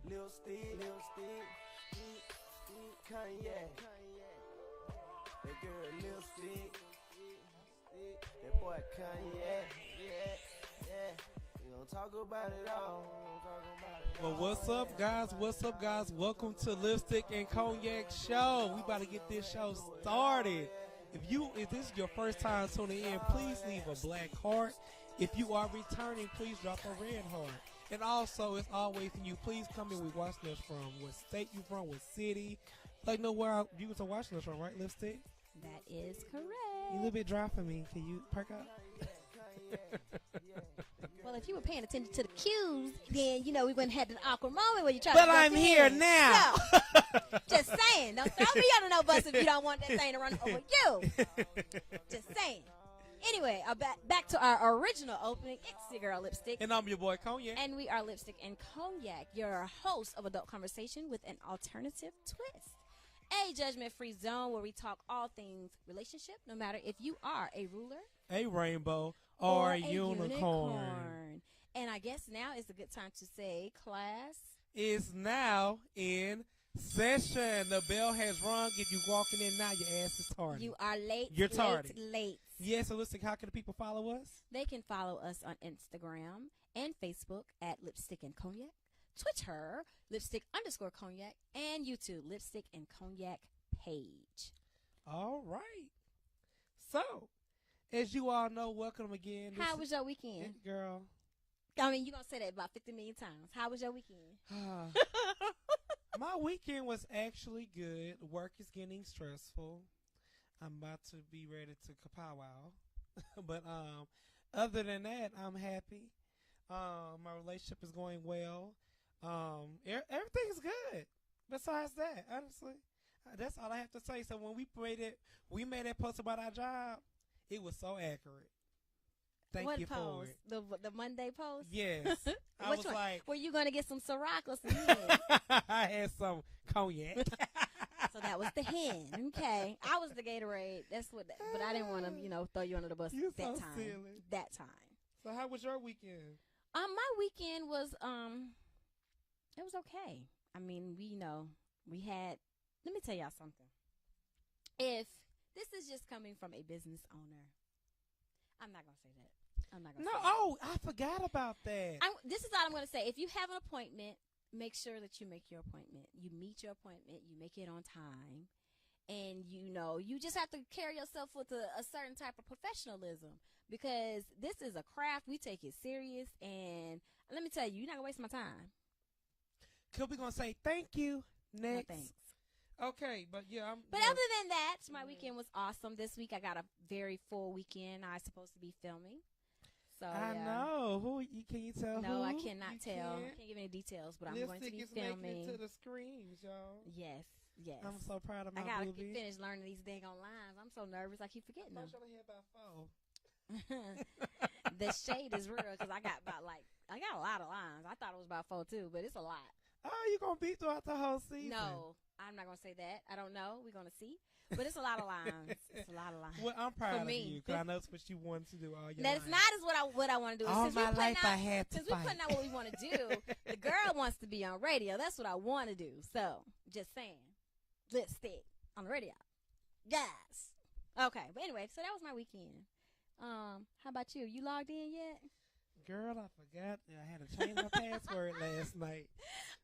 Lipstick, Cognac. That girl lipstick. That boy Cognac. Yeah. We gon' talk about it all. Well, what's up, guys? What's up, guys? Welcome to Lipstick and Cognac Show. We about to get this show started. If this is your first time tuning in, please leave a black heart. If you are returning, please drop a red heart. And also, it's always from you. Please come in. We watching us from what state you from, what city. Like, know where our viewers are watching us from, right, Lipstick? That is correct. You a little bit dry for me. Can you perk up? Well, if you were paying attention to the cues, then, we wouldn't have an awkward moment where you try But to I'm here now. So, just saying. Don't throw me under no bus if you don't want that thing to run over you. Just saying. Anyway, back to our original opening. It's your girl, Lipstick. And I'm your boy, Cognac. And we are Lipstick and Cognac, your host of Adult Conversation with an alternative twist. A judgment-free zone where we talk all things relationship, no matter if you are a ruler, a rainbow, or a unicorn. And I guess now is a good time to say, class is now in session. The bell has rung. If you walking in now, your ass is tardy. You are late. You're tardy. Late. Yes, so listen, how can the people follow us? They can follow us on Instagram and Facebook at Lipstick and Cognac, Twitter, Lipstick_Cognac, and YouTube, Lipstick and Cognac page. All right. So, as you all know, welcome again. How was your weekend? Girl. I mean, you're going to say that about 50 million times. How was your weekend? My weekend was actually good. Work is getting stressful. I'm about to be ready to kapow. But other than that, I'm happy. My relationship is going well. Everything's good. Besides that, honestly, that's all I have to say. So when we made that post about our job, it was so accurate. Thank you for it. The Monday post? Yes. I was like, were you going to get some Ciroc or some hen? I had some cognac. So that was the hen. Okay. I was the Gatorade. But I didn't want to, throw you under the bus that time. Silly. That time. So how was your weekend? My weekend was, it was okay. I mean, we had, let me tell y'all something. If this is just coming from a business owner, I'm not going to say that. I'm not going to say that. Oh, I forgot about that. This is all I'm going to say. If you have an appointment, make sure that you make your appointment. You meet your appointment. You make it on time. And, you just have to carry yourself with a certain type of professionalism. Because this is a craft. We take it serious. And let me tell you, you're not going to waste my time. Because we're going to say thank you. Next. No thanks. Okay, but yeah. But other than that, my weekend was awesome. This week I got a very full weekend. I was supposed to be filming. So I know. Can you tell? No, who? I cannot tell. Can't? I can't give any details, but I'm Lipstick going to be is filming. making it to the screens, y'all. Yes. I'm so proud of my I gotta boobies. finish learning these dang on lines. I'm so nervous. I keep forgetting them. I only had about 4. The shade is real because I got a lot of lines. I thought it was about 4 too, but it's a lot. Oh, you gonna be throughout the whole season? No, I'm not gonna say that. I don't know. We're gonna see. But it's a lot of lines. It's a lot of lines. Well, I'm proud of me. you because I know it's what you wanted to do all your That's life. not as what I want to do. All my life I had to Since fight. we're putting out what we want to do, the girl wants to be on radio. That's what I want to do. So, just saying. Lipstick on the radio. Yes. Okay. But anyway, so that was my weekend. How about you? You logged in yet? Girl, I forgot. I had to change my password last night.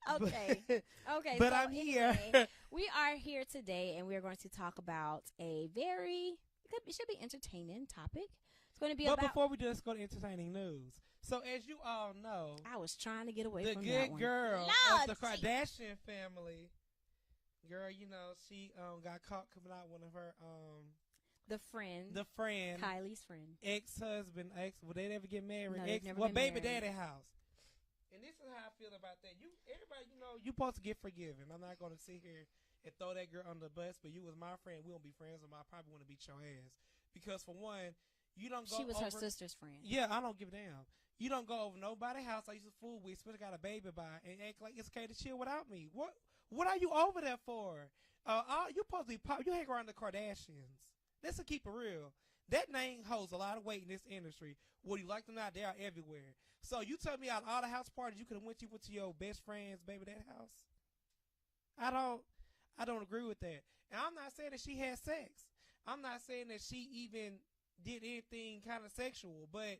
Okay. Okay. But so I'm here. Anyway, we are here today, and we are going to talk about it should be entertaining topic. It's going to be But about. before we do, let's go to entertaining news. So as you all know, I was trying to get away the from good that one. girl Lord, of the Kardashian family, girl, she got caught coming out one of her the friend, Kylie's friend, ex-husband, well, they never get married. No, they've never been baby married. daddy house. And this is how I feel about that. Everybody, you supposed to get forgiven. I'm not going to sit here and throw that girl under the bus, but you was my friend. We won't be friends, and I probably want to beat your ass. Because for one, you don't go She was over, her sister's friend. Yeah, I don't give a damn. You don't go over nobody's house I used to fool with, especially got a baby by, and act like it's okay to chill without me. What are you over there for? You supposed to be you hang around the Kardashians. Let's keep it real. That name holds a lot of weight in this industry. Whether you like them or not, they are everywhere. So you tell me out of all the house parties you could have went to your best friend's baby daddy house? I don't agree with that. And I'm not saying that she had sex. I'm not saying that she even did anything kind of sexual, but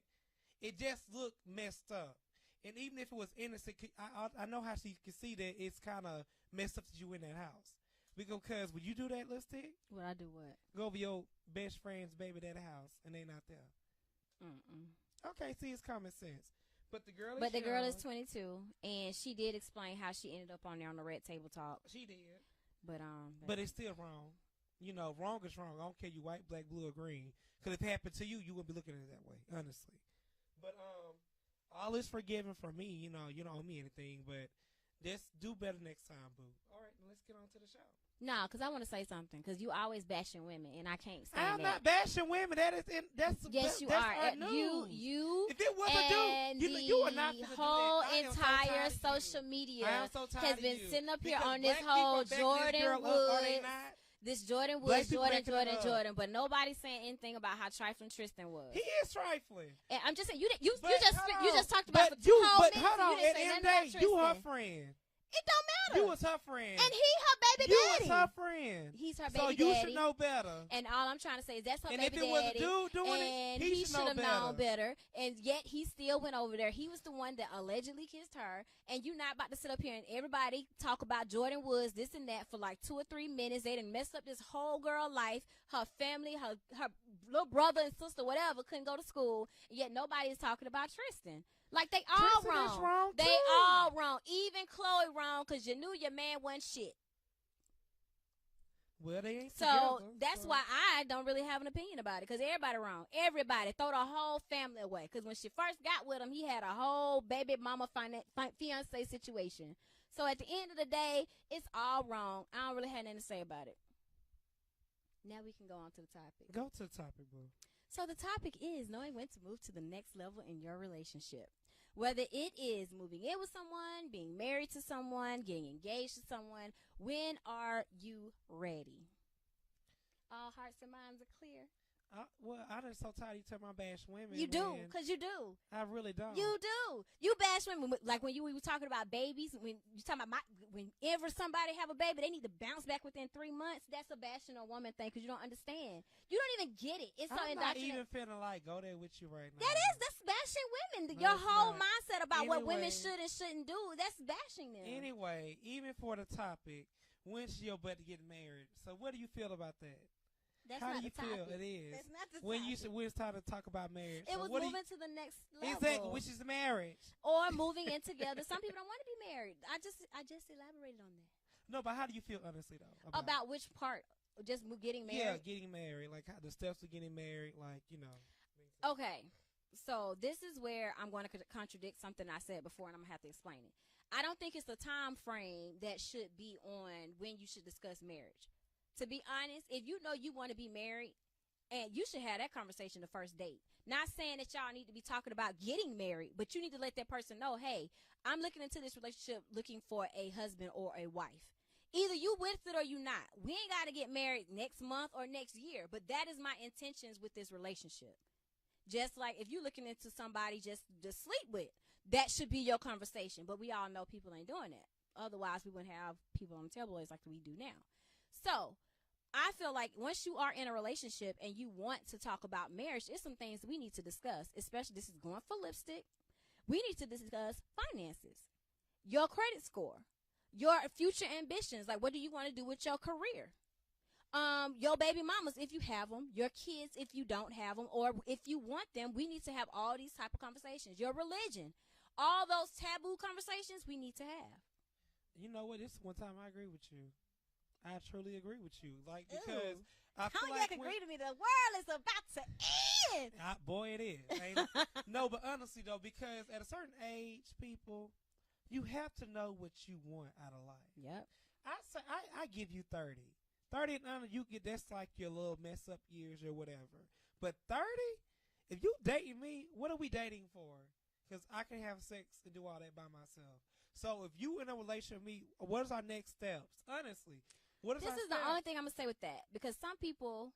it just looked messed up. And even if it was innocent, I know how she can see that it's kind of messed up that you in that house. Because when you do that, Lipstick, Would I do what? go over your best friend's baby daddy house and they not there. Okay, see, it's common sense. But the girl is 22, and she did explain how she ended up on there on the Red Table Talk. She did. But it's still wrong. You know, wrong is wrong. I don't care you white, black, blue, or green. Because if it happened to you, you wouldn't be looking at it that way, honestly. But all is forgiven for me. You know, you don't owe me anything. But just do better next time, boo. All right, let's get on to the show. No, because I want to say something. Because you always bashing women, and I can't stand I'm that. not bashing women. Yes, you that's are. our news. You if it was and a dude, you are not the finna do whole that. I am entire so tired of social you. media I am so tired has of been you. sitting up here Because on this black whole people are backing this girl Jordan up, are they Woods. not? This Jordan Black Woods, people backing it up. Jordan, but nobody's saying anything about how trifling Tristan was. He is trifling. And I'm just saying, you But just talked about but for 2 whole but minutes. hold on, You didn't at the say end nothing of the about day, you her Tristan. friend. It don't matter. You was her friend. And he her baby you daddy. was her friend. He's her so baby you daddy. should know better. And all I'm trying to say is that's her And baby if it was a daddy. dude doing and it, he should have known better. And yet he still went over there. He was the one that allegedly kissed her. And you not about to sit up here and everybody talk about Jordan Woods, this and that for like 2 or 3 minutes. They done messed up this whole girl life. Her family, her little brother and sister, whatever, couldn't go to school. And yet nobody is talking about Tristan. Like, they all Tristan wrong. is wrong They too. all wrong. Even Chloe wrong because you knew your man wasn't shit. Well, they ain't So together, that's why I don't really have an opinion about it, because everybody wrong. Everybody. Throw the whole family away. Because when she first got with him, he had a whole baby mama fiance situation. So at the end of the day, it's all wrong. I don't really have nothing to say about it. Now we can go on to the topic. Go to the topic, boo. So the topic is knowing when to move to the next level in your relationship. Whether it is moving in with someone, being married to someone, getting engaged to someone, when are you ready? All hearts and minds are clear. I'm just so tired you tell my bash women. You do, because you do. I really don't. You do. You bash women. Like when we were talking about babies, when you talking about whenever somebody have a baby, they need to bounce back within 3 months. That's a bashing a woman thing, because you don't understand. You don't even get it. It's so I'm not indoctrinated. even finna like go there with you right now. That's bashing women. No, Your it's whole not. mindset about what women Anyway. should and shouldn't do, that's bashing them. Anyway, even for the topic, when's your butt to get married? So what do you feel about that? That's How not do you the topic. feel? It is. That's not the when topic. when it's time to talk about marriage. It So was what do moving to the next level. Exactly, which is marriage. Or moving in together. Some people don't want to be married. I just elaborated on that. No, but how do you feel honestly though? About which part? Just getting Yeah, married? getting married. Like how the steps of getting married. Like Okay. So this is where I'm going to contradict something I said before, and I'm going to have to explain it. I don't think it's the time frame that should be on when you should discuss marriage. To be honest, if you know you want to be married, and you should have that conversation the first date. Not saying that y'all need to be talking about getting married, but you need to let that person know, hey, I'm looking into this relationship looking for a husband or a wife. Either you with it or you not. We ain't got to get married next month or next year, but that is my intentions with this relationship. Just like if you're looking into somebody just to sleep with, that should be your conversation. But we all know people ain't doing that. Otherwise, we wouldn't have people on the tabloids like we do now. So I feel like once you are in a relationship and you want to talk about marriage, there's some things we need to discuss, especially this is going for lipstick. We need to discuss finances, your credit score, your future ambitions. Like, what do you want to do with your career? Your baby mamas, if you have them, your kids, if you don't have them, or if you want them, we need to have all these type of conversations. Your religion, all those taboo conversations we need to have. You know what? This is one time I agree with you. I truly agree with you. Like, because I feel Cognac like agree to me. The world is about to end. boy, it is. Ain't it? No, but honestly though, because at a certain age, people, you have to know what you want out of life. Yep. I say I give you 30. 30 and under, you get that's like your little mess up years or whatever. But 30, if you dating me, what are we dating for? Because I can have sex and do all that by myself. So if you in a relationship with me, what is our next steps? Honestly. This is the only thing I'm going to say with that. Because some people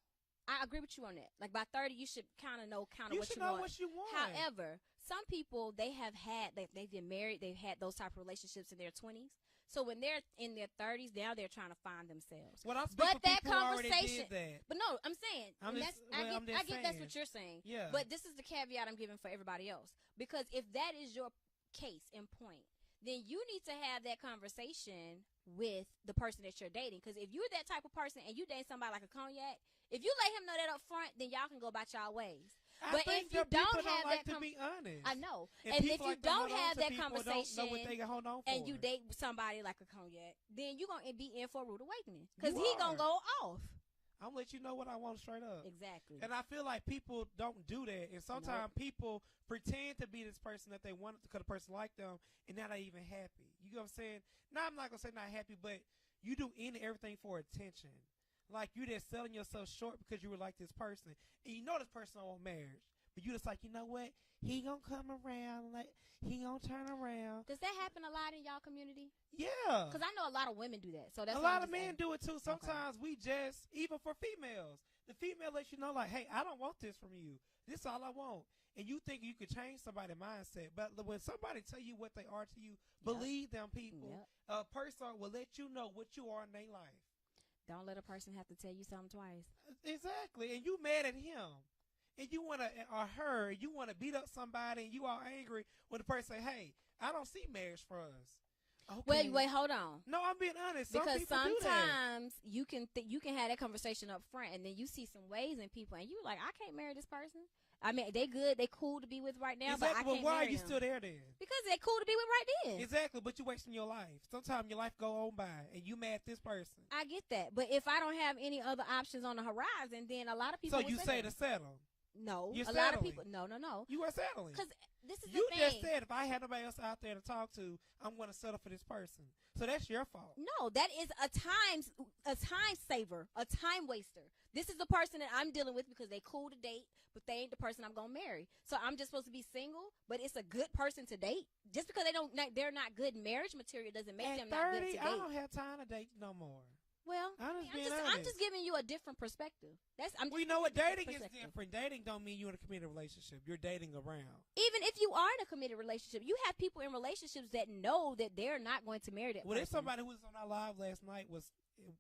I agree with you on that. Like by 30, you should kind of know what you want. You should know what you want. However, some people they've been married, they've had those type of relationships in their 20s. So when they're in their 30s, now they're trying to find themselves. Well, I'm but that people already conversation, did that. but no, I'm saying, I get that's what you're saying. Yeah. But this is the caveat I'm giving for everybody else, because if that is your case and point, then you need to have that conversation with the person that you're dating. Because if you're that type of person and you date somebody like a Cognac, if you let him know that up front, then y'all can go about y'all ways. But if you don't have like that, to be honest. I know. And if you don't have that conversation, and you date somebody like a Cognac, then you're gonna be in for a rude awakening because he gonna go off. I'm gonna let you know what I want straight up. Exactly. And I feel like people don't do that, and sometimes people pretend to be this person that they want because the person like them, and not even happy. You know what I'm saying? Now I'm not gonna say not happy, but you do everything for attention. Like you just selling yourself short because you were like this person, and you know this person don't want marriage, but you just like, you know what? He gonna come around, like he gonna turn around. Does that happen a lot in y'all community? Yeah, because I know a lot of women do that. So that's a lot of men do it too. Sometimes we just, even for females, the female lets you know, like, hey, I don't want this from you. This is all I want. And you think you could change somebody's mindset, but when somebody tell you what they are to you, believe them people. A person will let you know what you are in their life. Don't let a person have to tell you something twice. Exactly. And you mad at him. And you want to, or her, you want to beat up somebody and you all angry when the person say, hey, I don't see marriage for us. Okay. Wait, hold on. No, I'm being honest. Because sometimes you can have that conversation up front, and then you see some ways in people, and you like, I can't marry this person. I mean, they good, they cool to be with right now, exactly, but I can't why marry are you them. still there then? Because they're cool to be with right then. Exactly, but you're wasting your life. Sometimes your life go on by, and you mad at this person. I get that, but if I don't have any other options on the horizon, then a lot of people. So you say to settle? No, you're a settling. lot of people. No. You are settling. Because this is you the thing. just said if I had nobody else out there to talk to, I'm going to settle for this person. So that's your fault. No, that is a time saver, a time waster. This is the person that I'm dealing with because they cool to date, but they ain't the person I'm gonna marry. So I'm just supposed to be single, but it's a good person to date. Just because they're not good marriage material doesn't make them not good to date. I don't have time to date no more. Well, I'm just giving you a different perspective. You know what? Dating is different. Dating don't mean you're in a committed relationship. You're dating around. Even if you are in a committed relationship, you have people in relationships that know that they're not going to marry that person. There's somebody who was on our live last night was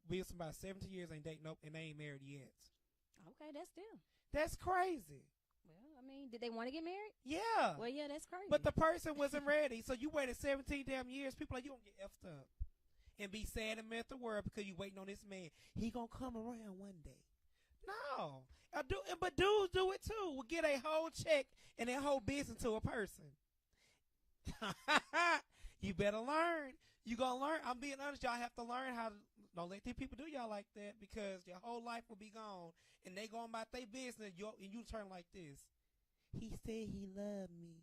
with somebody 17 years ain't dating and they ain't married yet. Okay, that's crazy. Well, I mean, did they want to get married? Yeah. Well, yeah, that's crazy. But the person wasn't ready, so you waited 17 damn years. People are like, you gonna get effed up and be sad and mad at the world because you waiting on this man. He gonna come around one day. No, but dudes do it too. We'll get a whole check and that whole business to a person. You better learn. You gonna learn. I'm being honest. Y'all have to learn how to. Don't let these people do y'all like that because your whole life will be gone and they going about their business and you turn like this. He said he loved me.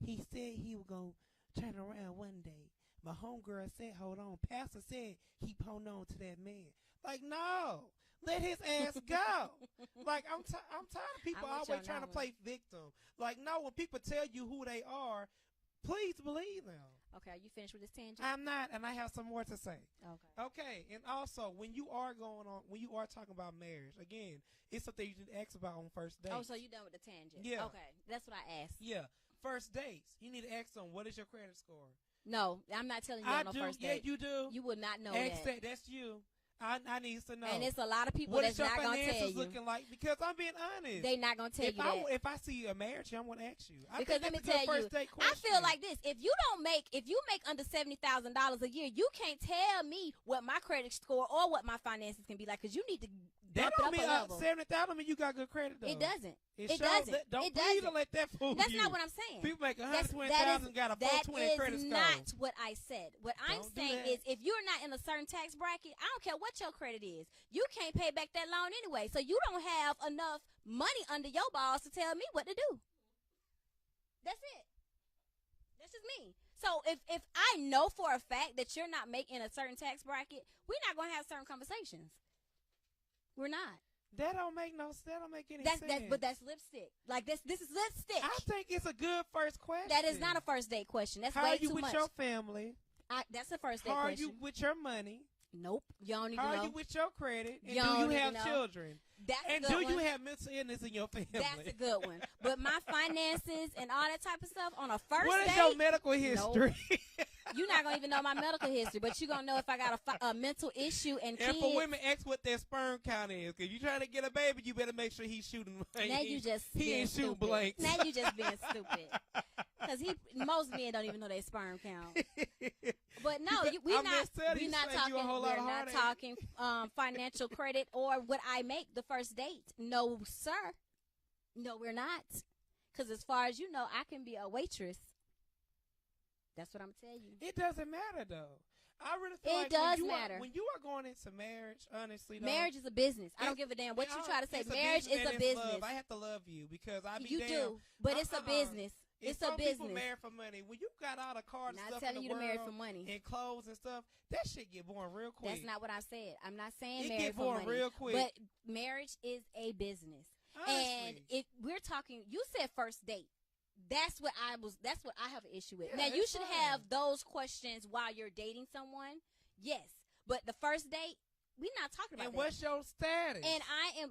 He said he was going to turn around one day. My homegirl said, hold on. Pastor said, keep holding on to that man. Like, no. Let his ass go. Like, I'm tired of people always trying to play victim. Like, no, when people tell you who they are, please believe them. Okay, are you finished with this tangent? I'm not, and I have some more to say. Okay, and also, when you are talking about marriage, again, it's something you should ask about on first dates. Oh, so you done with the tangent? Yeah. Okay, that's what I asked. Yeah, first dates, you need to ask them, what is your credit score? No, I'm not telling you on no first date. Yeah, you do. You would not know that. That's you. I need to know. And it's a lot of people that's not going to tell you. What is your finances looking like? Because I'm being honest. They not going to tell you that. If I see a marriage, I'm going to ask you. Because let me tell you, I feel like this. If you make under $70,000 a year, you can't tell me what my credit score or what my finances can be like because you need to that bump don't it up a level. $70,000 mean you got good credit, though. It doesn't. It doesn't. Don't please let that fool That's you. not what I'm saying. People make $120,000 got a 420 credit score. That is not what I said. What I'm saying is if you're not in a certain tax bracket, I don't care what your credit is. You can't pay back that loan anyway. So you don't have enough money under your balls to tell me what to do. That's it. That's just me. So if I know for a fact that you're not making a certain tax bracket, we're not going to have certain conversations. We're not. That don't make any sense. But that's lipstick. Like this is lipstick. I think it's a good first question. That is not a first date question. That's way too much. How are you with your family? That's a first date question. How are you with your money? Nope. You don't even How know. are you with your credit? And You do don't you even have know. children? That's a And good do one. you have mental illness in your family? That's a good one. But my finances and all that type of stuff on a first What is date, your medical history? you're not going to even know my medical history, but you're going to know if I got a mental issue and And kids. for women, ask what their sperm count is. Because you trying to get a baby, you better make sure he's shooting. Now you just he being ain't shooting stupid. blanks. Now you just being stupid. Because most men don't even know their sperm count. But no, we're not talking financial credit or what I make the first date. No, sir. No, we're not. Because as far as you know, I can be a waitress. That's what I'm telling you. It doesn't matter, though. I really feel It like does matter. when you are going into marriage, honestly, though, marriage is a business. I don't give a damn what you try to say. Marriage is a business. Love. I have to love you because I be You damn. do, but it's a business. It's a some business. People marry for money. When you got all the cars and Not stuff telling in the you to marry world for money. and clothes and stuff, that shit get boring real quick. That's not what I said. I'm not saying it marry get for boring money. real quick. But marriage is a business. Honestly. And if we're talking, you said first date. That's what I have an issue with. Yeah, Now you should fine. have those questions while you're dating someone. Yes. But the first date, we're not talking about and that. what's your status? And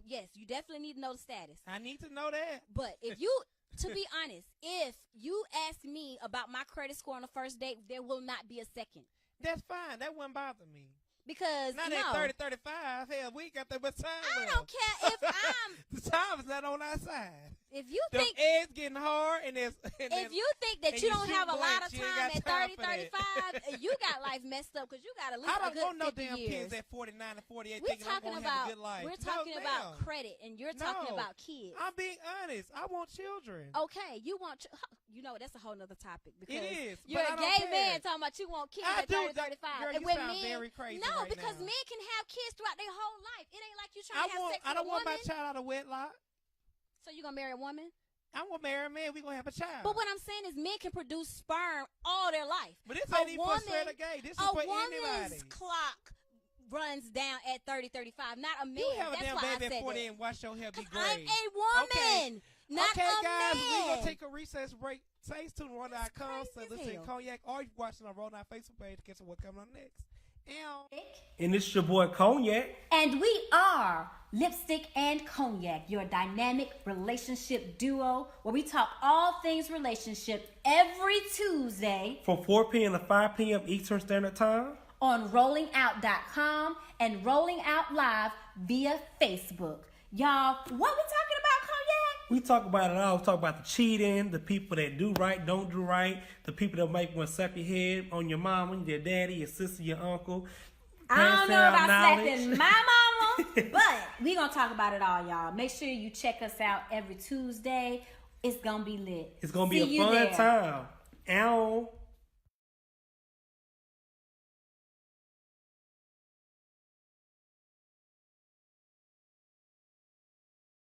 yes, you definitely need to know the status. I need to know that. But if you, to be honest, if you ask me about my credit score on the first date, there will not be a second. That's fine. That wouldn't bother me. Because, not no. at 30, 35. Hell, we ain't got that much time I left. don't care if the time is not on our side. If you the think eggs getting hard and if you think that you don't have a lot of time at 30, 35, you got life messed up because you got at least I don't want no 50 damn years. kids at 49 and 48 We're thinking I'm going to have a good life. We're talking about credit, and you're talking about kids. I'm being honest. I want children. Okay, you want that's a whole nother topic. Because it is. You're a gay man talking about you want kids at 30, 35. Girl, and you sound very crazy No, right because now. men can have kids throughout their whole life. It ain't like you trying to have sex with a woman. I don't want my child out of wedlock. So you going to marry a woman? I'm going to marry a man. We're going to have a child. But what I'm saying is men can produce sperm all their life. But this ain't even for straight or gay. This is for anybody. A woman's clock runs down at 30, 35, not a man. You have a That's damn why baby I said at 40 that. and watch your hair be I'm gray. a woman, not a guys, man. we're going to take a recess break. Stay tuned to Roll.com. So listen to Cognac, or you watching on Roll.com Facebook page to catch what's coming on next. And it's your boy Cognac. And we are Lipstick and Cognac, your dynamic relationship duo, where we talk all things relationship every Tuesday from 4 p.m. to 5 p.m. Eastern Standard Time on rollingout.com and Rolling Out Live via Facebook. Y'all, what we talking about, Cognac? We talk about it all. We talk about the cheating, the people that do right, don't do right, the people that might want to slap your head on your mama, your daddy, your sister, your uncle. I don't know about slapping my mama, but we gonna talk about it all, y'all. Make sure you check us out every Tuesday. It's gonna be lit. It's gonna be a fun time. Ow.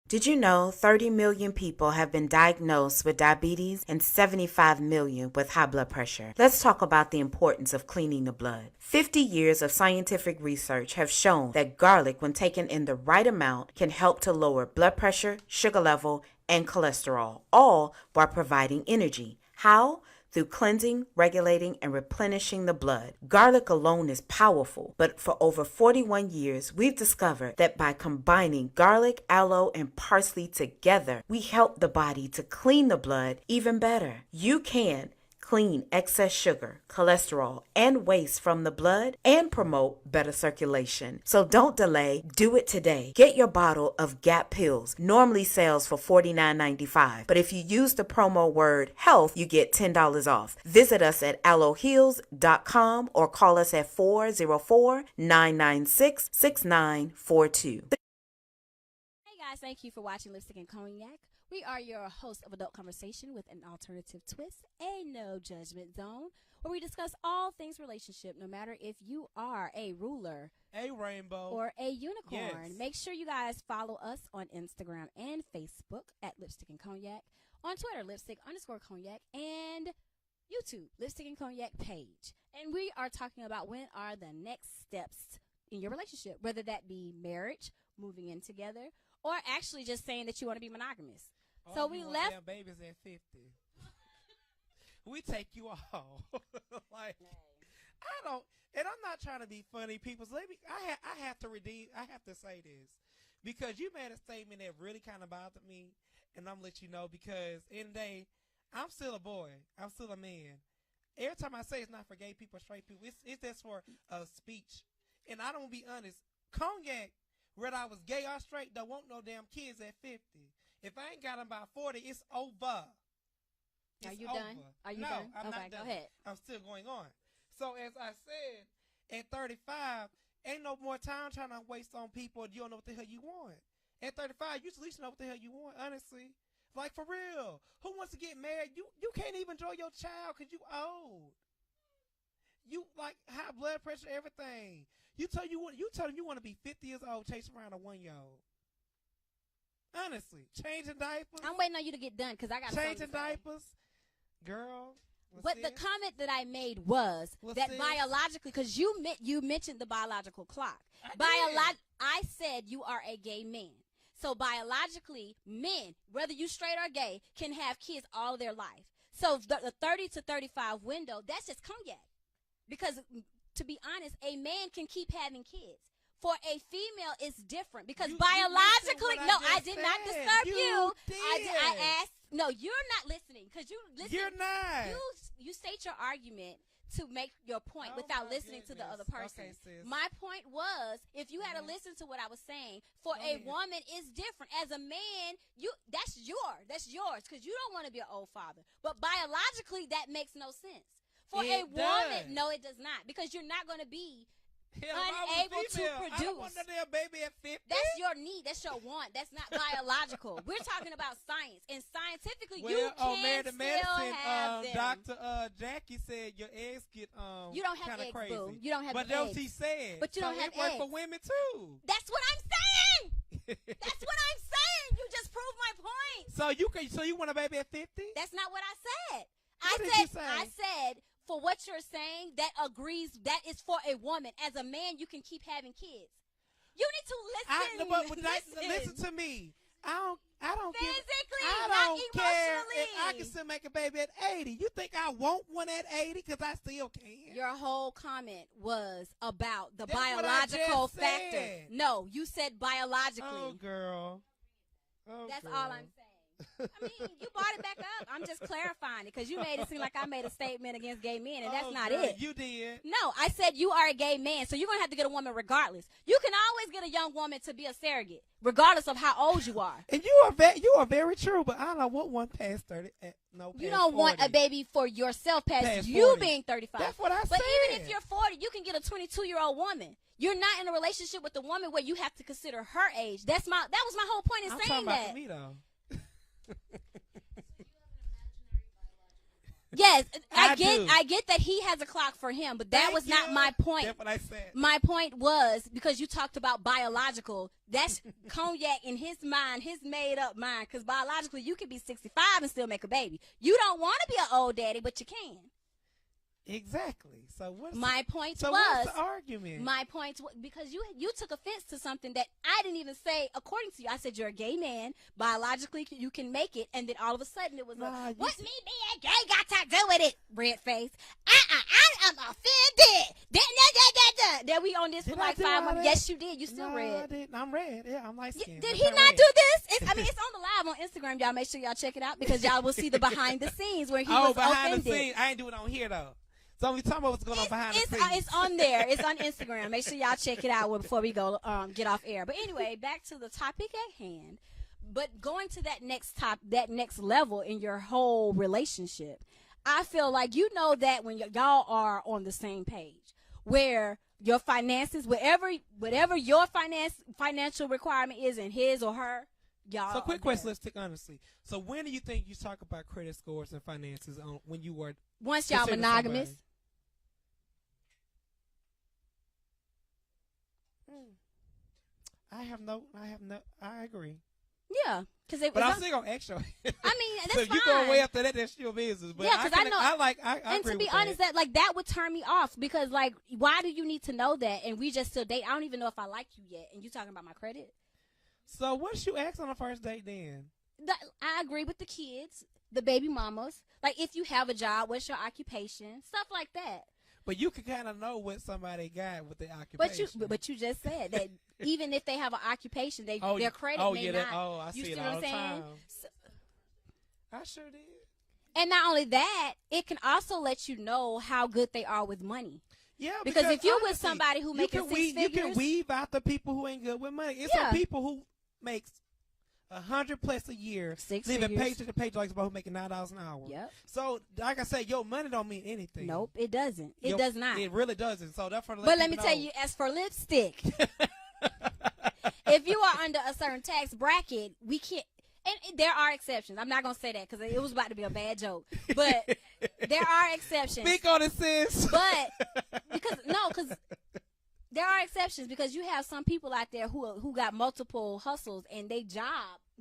Did you know 30 million people have been diagnosed with diabetes and 75 million with high blood pressure? Let's talk about the importance of cleaning the blood. 50 years of scientific research have shown that garlic, when taken in the right amount, can help to lower blood pressure, sugar level, and cholesterol, all while providing energy. How? Through cleansing, regulating, and replenishing the blood. Garlic alone is powerful, but for over 41 years, we've discovered that by combining garlic, aloe, and parsley together, we help the body to clean the blood even better. You can clean excess sugar, cholesterol, and waste from the blood and promote better circulation. So don't delay. Do it today. Get your bottle of GAP pills. Normally sells for $49.95, but if you use the promo word HEALTH, you get $10 off. Visit us at aloeheals.com or call us at 404-996-6942. Hey guys, thank you for watching Lipstick and Cognac. We are your hosts of Adult Conversation with an alternative twist, a no judgment zone, where we discuss all things relationship, no matter if you are a ruler, a rainbow, or a unicorn. Yes. Make sure you guys follow us on Instagram and Facebook at Lipstick and Cognac, on Twitter, Lipstick_Cognac, and YouTube, Lipstick and Cognac page. And we are talking about when are the next steps in your relationship, whether that be marriage, moving in together, or actually just saying that you want to be monogamous. So we left. Damn babies at 50. We take you all. like, I don't, and I'm not trying to be funny, people. So I have to redeem. I have to say this because you made a statement that really kind of bothered me, and I'm gonna let you know because in the day, I'm still a boy. I'm still a man. Every time I say it's not for gay people, straight people, it's just for a speech. And I don't be honest. Cognac, whether I was gay or straight, don't want no damn kids at 50. If I ain't got them by 40, it's over. Are you done? Are you done? I'm okay, not done. Go ahead. I'm still going on. So as I said, at 35, ain't no more time trying to waste on people. You don't know what the hell you want. At 35, you at least know what the hell you want, honestly. Like, for real. Who wants to get married? You can't even enjoy your child because you old. You, like, high blood pressure, everything. You tell them you want to be 50 years old chasing around a 1-year-old. Honestly. Changing diapers. I'm waiting on you to get done because I got changing diapers. Girl. But the comment that I made was that biologically, because you mentioned the biological clock. I said you are a gay man. So biologically, men, whether you straight or gay, can have kids all their life. So the 30 to 35 window, that's just Cognac. Because to be honest, a man can keep having kids. For a female, it's different because biologically, I did not disturb you. I asked. No, you're not listening because you listen. You're not. You state your argument to make your point without listening to the other person. Okay, my point was, if you had to listen to what I was saying, for a woman, it's different. As a man, that's yours because you don't want to be an old father. But biologically, that makes no sense. For a woman, no, it does not because you're not going to be unable to produce. I don't want no damn baby at 50. That's your need. That's your want. That's not biological. We're talking about science, and scientifically, you can still have them. Dr. Jackie said your eggs get you don't have eggs, crazy. boo. You don't have but eggs. But she said. But you don't have eggs. It works for women too. That's what I'm saying. That's what I'm saying. You just proved my point. So you want a baby at 50? That's not what I said. I said. For what you're saying, that agrees, that is for a woman. As a man, you can keep having kids. You need to listen. Listen to me. I don't physically, I not don't emotionally. care if I can still make a baby at 80. You think I want one at 80 because I still can? Your whole comment was about the biological factor. No, you said biologically. Oh, girl. That's all I'm saying. I mean, you brought it back up. I'm just clarifying it because you made it seem like I made a statement against gay men, and that's not it. You did. No, I said you are a gay man, so you're going to have to get a woman regardless. You can always get a young woman to be a surrogate, regardless of how old you are. And you are very true, but I don't want one past 30. You don't 40. Want a baby for yourself past you 40. Being 35. That's what I said. But even if you're 40, you can get a 22-year-old woman. You're not in a relationship with a woman where you have to consider her age. That was my whole point in saying that. I'm talking about for me, though. Yes, I get that he has a clock for him, but that was not my point. That's what I said. My point was because you talked about biological. That's Cognac in his mind, his made up mind. Because biologically, you can be 65 and still make a baby. You don't want to be an old daddy, but you can. Exactly. So what's my point so was what's the argument? My point because you took offense to something that I didn't even say according to you. I said you're a gay man. Biologically, you can make it, and then all of a sudden it was what's me being gay got to do with it? Red face. I'm offended. That we on this for like 5 months. Yes, you did. You still red. I didn't. I'm red. Yeah, I'm light skinned. Did he not do this? It's on the live on Instagram. Y'all make sure y'all check it out because y'all will see the behind the scenes where he was behind offended. The scenes. I ain't do it on here though. So we talking about what's going on behind the scenes. It's on there. It's on Instagram. Make sure y'all check it out before we go get off air. But anyway, back to the topic at hand. But going to that next level in your whole relationship, I feel like you know that when y'all are on the same page, where your finances, whatever your financial requirement is in his or her, y'all. So quick question, let's take honestly. So when do you think you talk about credit scores and finances when you were once y'all monogamous? I agree. Yeah, but I'm still gonna ask you. I mean, that's so fine. You go way after that, that's your business. But yeah, because I know. I and agree to be with honest, that would turn me off because why do you need to know that? And we just still date. I don't even know if I like you yet, and you talking about my credit. So what's you ask on the first date then? I agree with the kids, the baby mamas. Like if you have a job, what's your occupation, stuff like that. But you can kind of know what somebody got with their occupation. But you just said that even if they have an occupation, their credit may not. I you see it what all I'm the saying? time. I sure did. And not only that, it can also let you know how good they are with money. Yeah, because if you're honestly, with somebody who making six figures, you can weave out the people who ain't good with money. It's some people who makes 100+ a year, living paycheck to paycheck, like somebody who making $9 an hour. Yep. So, like I said, your money don't mean anything. Nope, it doesn't. It does not. It really doesn't. So that's for. But let me tell you, as for lipstick, if you are under a certain tax bracket, we can't. And there are exceptions. I'm not gonna say that because it was about to be a bad joke. But there are exceptions. Speak on it, sis. But because there are exceptions because you have some people out there who got multiple hustles and they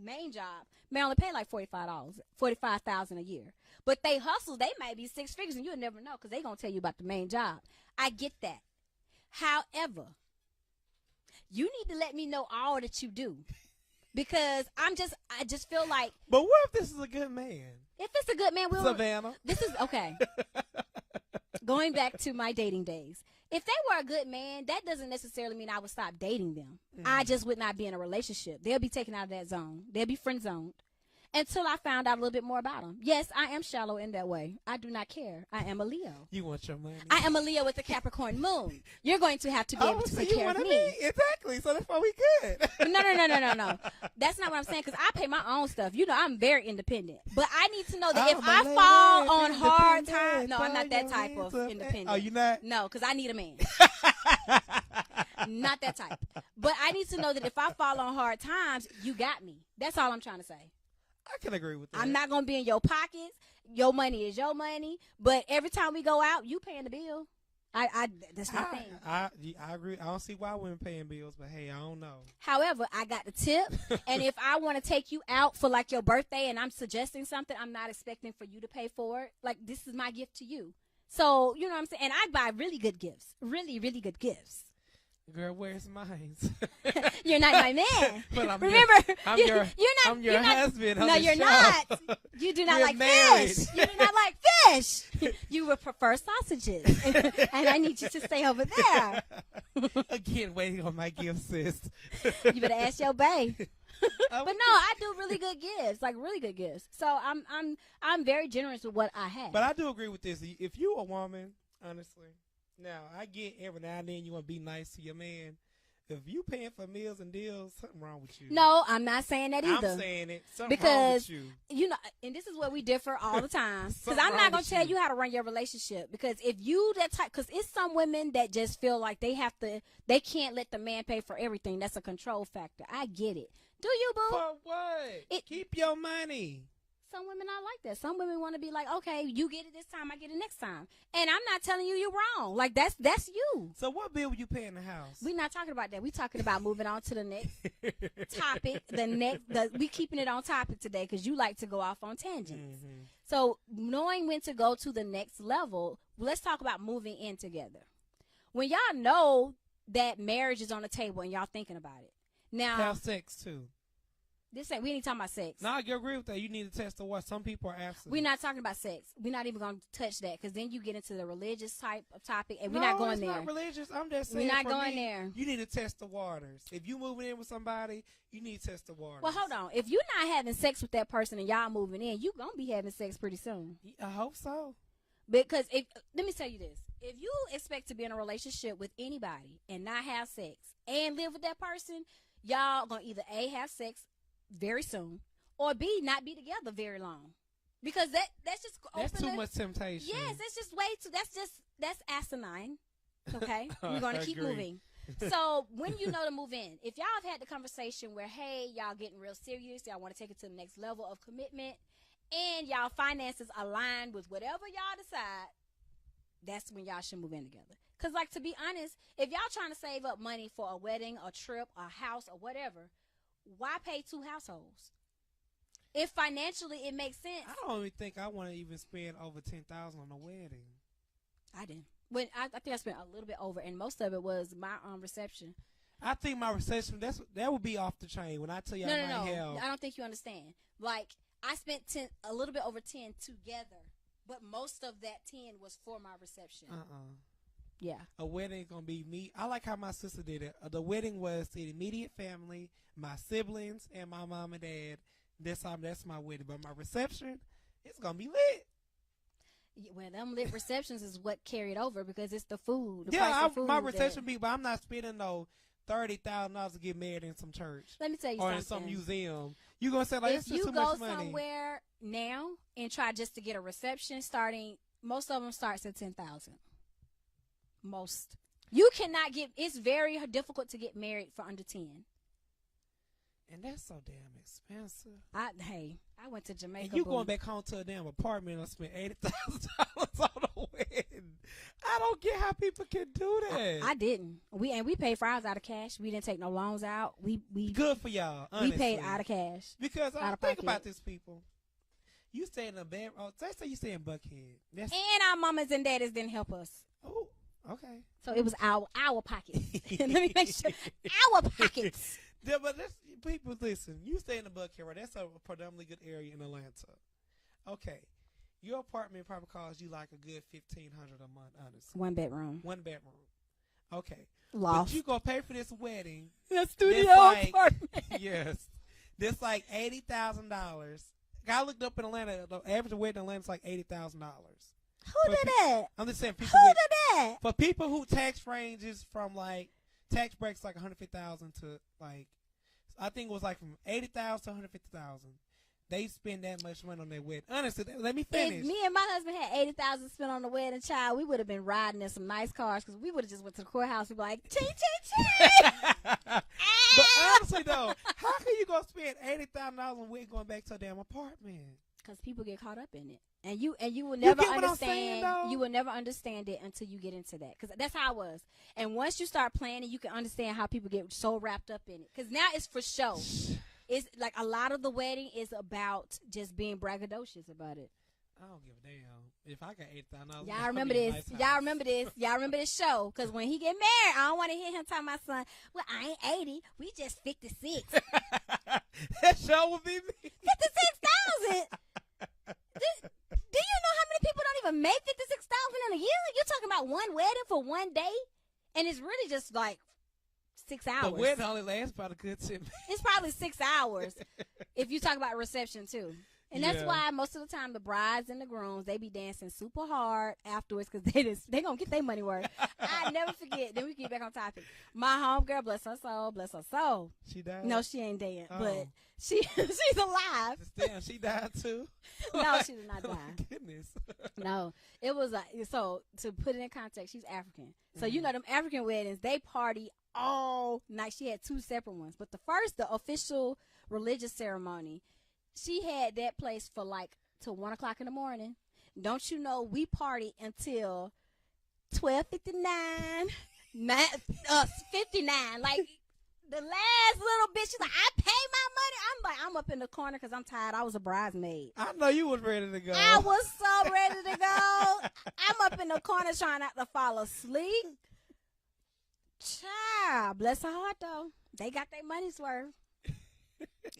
main job may only pay like $45,000 a year. But they hustles, they might be six figures and you'll never know because they gonna tell you about the main job. I get that. However, you need to let me know all that you do. Because I just feel like. But what if this is a good man? If it's a good man, Savannah. This is okay. Going back to my dating days, if they were a good man, that doesn't necessarily mean I would stop dating them. I just would not be in a relationship. They'll be taken out of that zone. They'll be friend zoned until I found out a little bit more about them. Yes, I am shallow in that way. I do not care. I am a Leo. You want your money. I am a Leo with a Capricorn moon. You're going to have to be able to take care of me. Exactly. So that's why we good. No. That's not what I'm saying because I pay my own stuff. You know, I'm very independent. But I need to know that if I fall on hard times. No, I'm not that type of independent. Oh, you not? No, because I need a man. Not that type. But I need to know that if I fall on hard times, you got me. That's all I'm trying to say. I can agree with that. I'm not going to be in your pockets. Your money is your money. But every time we go out, you paying the bill. That's my thing. I agree. I don't see why women paying bills, but hey, I don't know. However, I got the tip. And if I want to take you out for like your birthday and I'm suggesting something, I'm not expecting for you to pay for it. Like, this is my gift to you. So, you know what I'm saying? And I buy really good gifts. Really, really good gifts. Girl, where's mine? You're not my man. But I'm your husband. No, you're not. You do not like fish. You do not like fish. You would prefer sausages. And I need you to stay over there. Again, waiting on my gift, sis. You better ask your bae. But no, I do really good gifts, like really good gifts. So I'm very generous with what I have. But I do agree with this. If you a woman, honestly. Now, I get every now and then you want to be nice to your man. If you paying for meals and deals, something wrong with you. No, I'm not saying that either. I'm saying it. Something wrong with you. You know, and this is where we differ all the time. Because I'm not going to tell you how to run your relationship. Because if you that type, because it's some women that just feel like they can't let the man pay for everything. That's a control factor. I get it. Do you, boo? For what? Keep your money. Some women are like that. Some women want to be like, okay, you get it this time, I get it next time. And I'm not telling you're wrong. Like, that's you. So what bill would you pay in the house? We're not talking about that. We're talking about moving on to the next topic. We keeping it on topic today because you like to go off on tangents. Mm-hmm. So knowing when to go to the next level, let's talk about moving in together. When y'all know that marriage is on the table and y'all thinking about it. Now, have sex too. We ain't talking about sex. No, I agree with that. You need to test the what. Some people are absent. We're not talking about sex. We're not even going to touch that because then you get into the religious type of topic, and we're not going there. No, it's not religious. I'm just saying. We're not going there. You need to test the waters. If you moving in with somebody, you need to test the waters. Well, hold on. If you're not having sex with that person and y'all moving in, you going to be having sex pretty soon. I hope so. Because let me tell you this. If you expect to be in a relationship with anybody and not have sex and live with that person, y'all going to either A, have sex very soon, or B, not be together very long, because that's just too much temptation. Yes, that's just way too. That's asinine. Okay, we're gonna keep moving. So when you know to move in, if y'all have had the conversation where, hey, y'all getting real serious, y'all want to take it to the next level of commitment, and y'all finances align with whatever y'all decide, that's when y'all should move in together. Because, like, to be honest, if y'all trying to save up money for a wedding, a trip, a house, or whatever, why pay two households? If financially it makes sense. I don't even think I want to even spend over $10,000 on a wedding. I didn't. When I think I spent a little bit over, and most of it was my reception. I think my reception that would be off the chain. When I tell you, No. I don't think you understand. Like, I spent a little bit over 10 together, but most of that 10 was for my reception. Yeah. A wedding is gonna be me. I like how my sister did it. The wedding was the immediate family, my siblings, and my mom and dad. That's my wedding. But my reception, it's gonna be lit. Yeah, well, them lit receptions is what carried over because it's the food. The Yeah, price of food my that- reception be, but I'm not spending no $30,000 to get married in some church Let me tell you or something. in some museum. You gonna say like If it's just you too go much money? somewhere now and try just to get a reception, most of them starts at 10,000. Most. You cannot get. It's very difficult to get married for under 10. And that's so damn expensive. I went to Jamaica. And you boo. going back home to a damn apartment and spend $80,000 on a wedding? I don't get how people can do that. I didn't. We paid for ours out of cash. We didn't take no loans out. We Good for y'all. we Honestly. paid out of cash. Because I out of think pocket. about this, people. You stay in a bed. Oh, let's say you stay in Buckhead. That's And our mamas and daddies didn't help us. oh, okay. So it was our pockets. Let me make sure. Our pockets. Yeah, but people listen. You stay in the Buckhead, right? That's a predominantly good area in Atlanta. Okay, your apartment probably costs you like a good $1,500 a month, honestly. 1 bedroom. 1 bedroom. Okay, Loft. but you gonna pay for this wedding? A studio That's like- apartment. Yes, that's like $80,000. I looked up in Atlanta. The average wedding in Atlanta is like $80,000. Who did that? I'm just saying, Who people did that? for people who tax ranges from like tax breaks like 150,000 to like I think it was like from 80,000 to 150,000. They spend that much money on their wedding. Honestly, let me finish. If me and my husband had 80,000 spent on the wedding, child, we would have been riding in some nice cars because we would have just went to the courthouse and be like, ching, ching, ching. But honestly though, how can you go spend $80,000 on wedding going back to a damn apartment? Because people get caught up in it, and you will You never get what I'm saying, understand. though? You will never understand it until you get into that. Because that's how I was. And once you start planning, you can understand how people get so wrapped up in it. Because now it's for show. It's like a lot of the wedding is about just being braggadocious about it. I don't give a damn. If I got $8,000, Y'all remember this? Y'all remember this? Y'all remember this show? Because when he get married, I don't want to hear him tell my son, "Well, I ain't 80. We just 56. That show would be me. 56,000. Do you know how many people don't even make 56,000 in a year? You're talking about one wedding for one day, and it's really just like 6 hours. The wedding only lasts about a good 10 minutes. It's probably 6 hours if you talk about reception too. And that's Yeah. why most of the time the brides and the grooms, they be dancing super hard afterwards because they going to get their money worth. I never forget. Then we get back on topic. My homegirl, bless her soul. She died? No, she ain't dead, Oh. but she's alive. Damn, she died too? No, she did not Oh, die. goodness. No, it was so to put it in context, she's African. So you know them African weddings, they party all night. She had 2 separate ones, but the official religious ceremony, she had that place for like till 1 o'clock in the morning. Don't you know we party until 12:59, 59. Like the last little bitch, she's like, I pay my money. I'm like, I'm up in the corner because I'm tired. I was a bridesmaid. I know you was ready to go. I was so ready to go. I'm up in the corner trying not to fall asleep. Child, bless her heart though. They got their money's worth.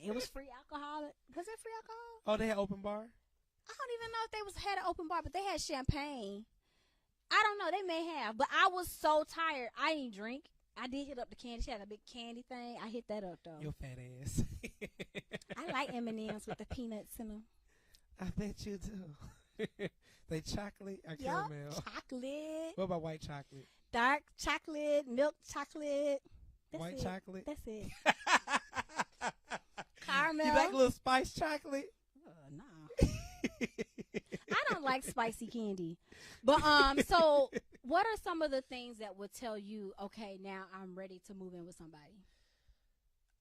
It was free alcohol. Was it free alcohol? Oh, they had open bar? I don't even know if they had an open bar, but they had champagne. I don't know. They may have, but I was so tired. I didn't drink. I did hit up the candy. She had a big candy thing. I hit that up though. Your fat ass. I like M&Ms with the peanuts in them. I bet you do. They chocolate or Yup, caramel? chocolate, What about white chocolate? dark chocolate, milk chocolate. That's White it. chocolate? That's it. Caramel. You like a little spice chocolate? No. I don't like spicy candy. But so what are some of the things that would tell you, okay, now I'm ready to move in with somebody?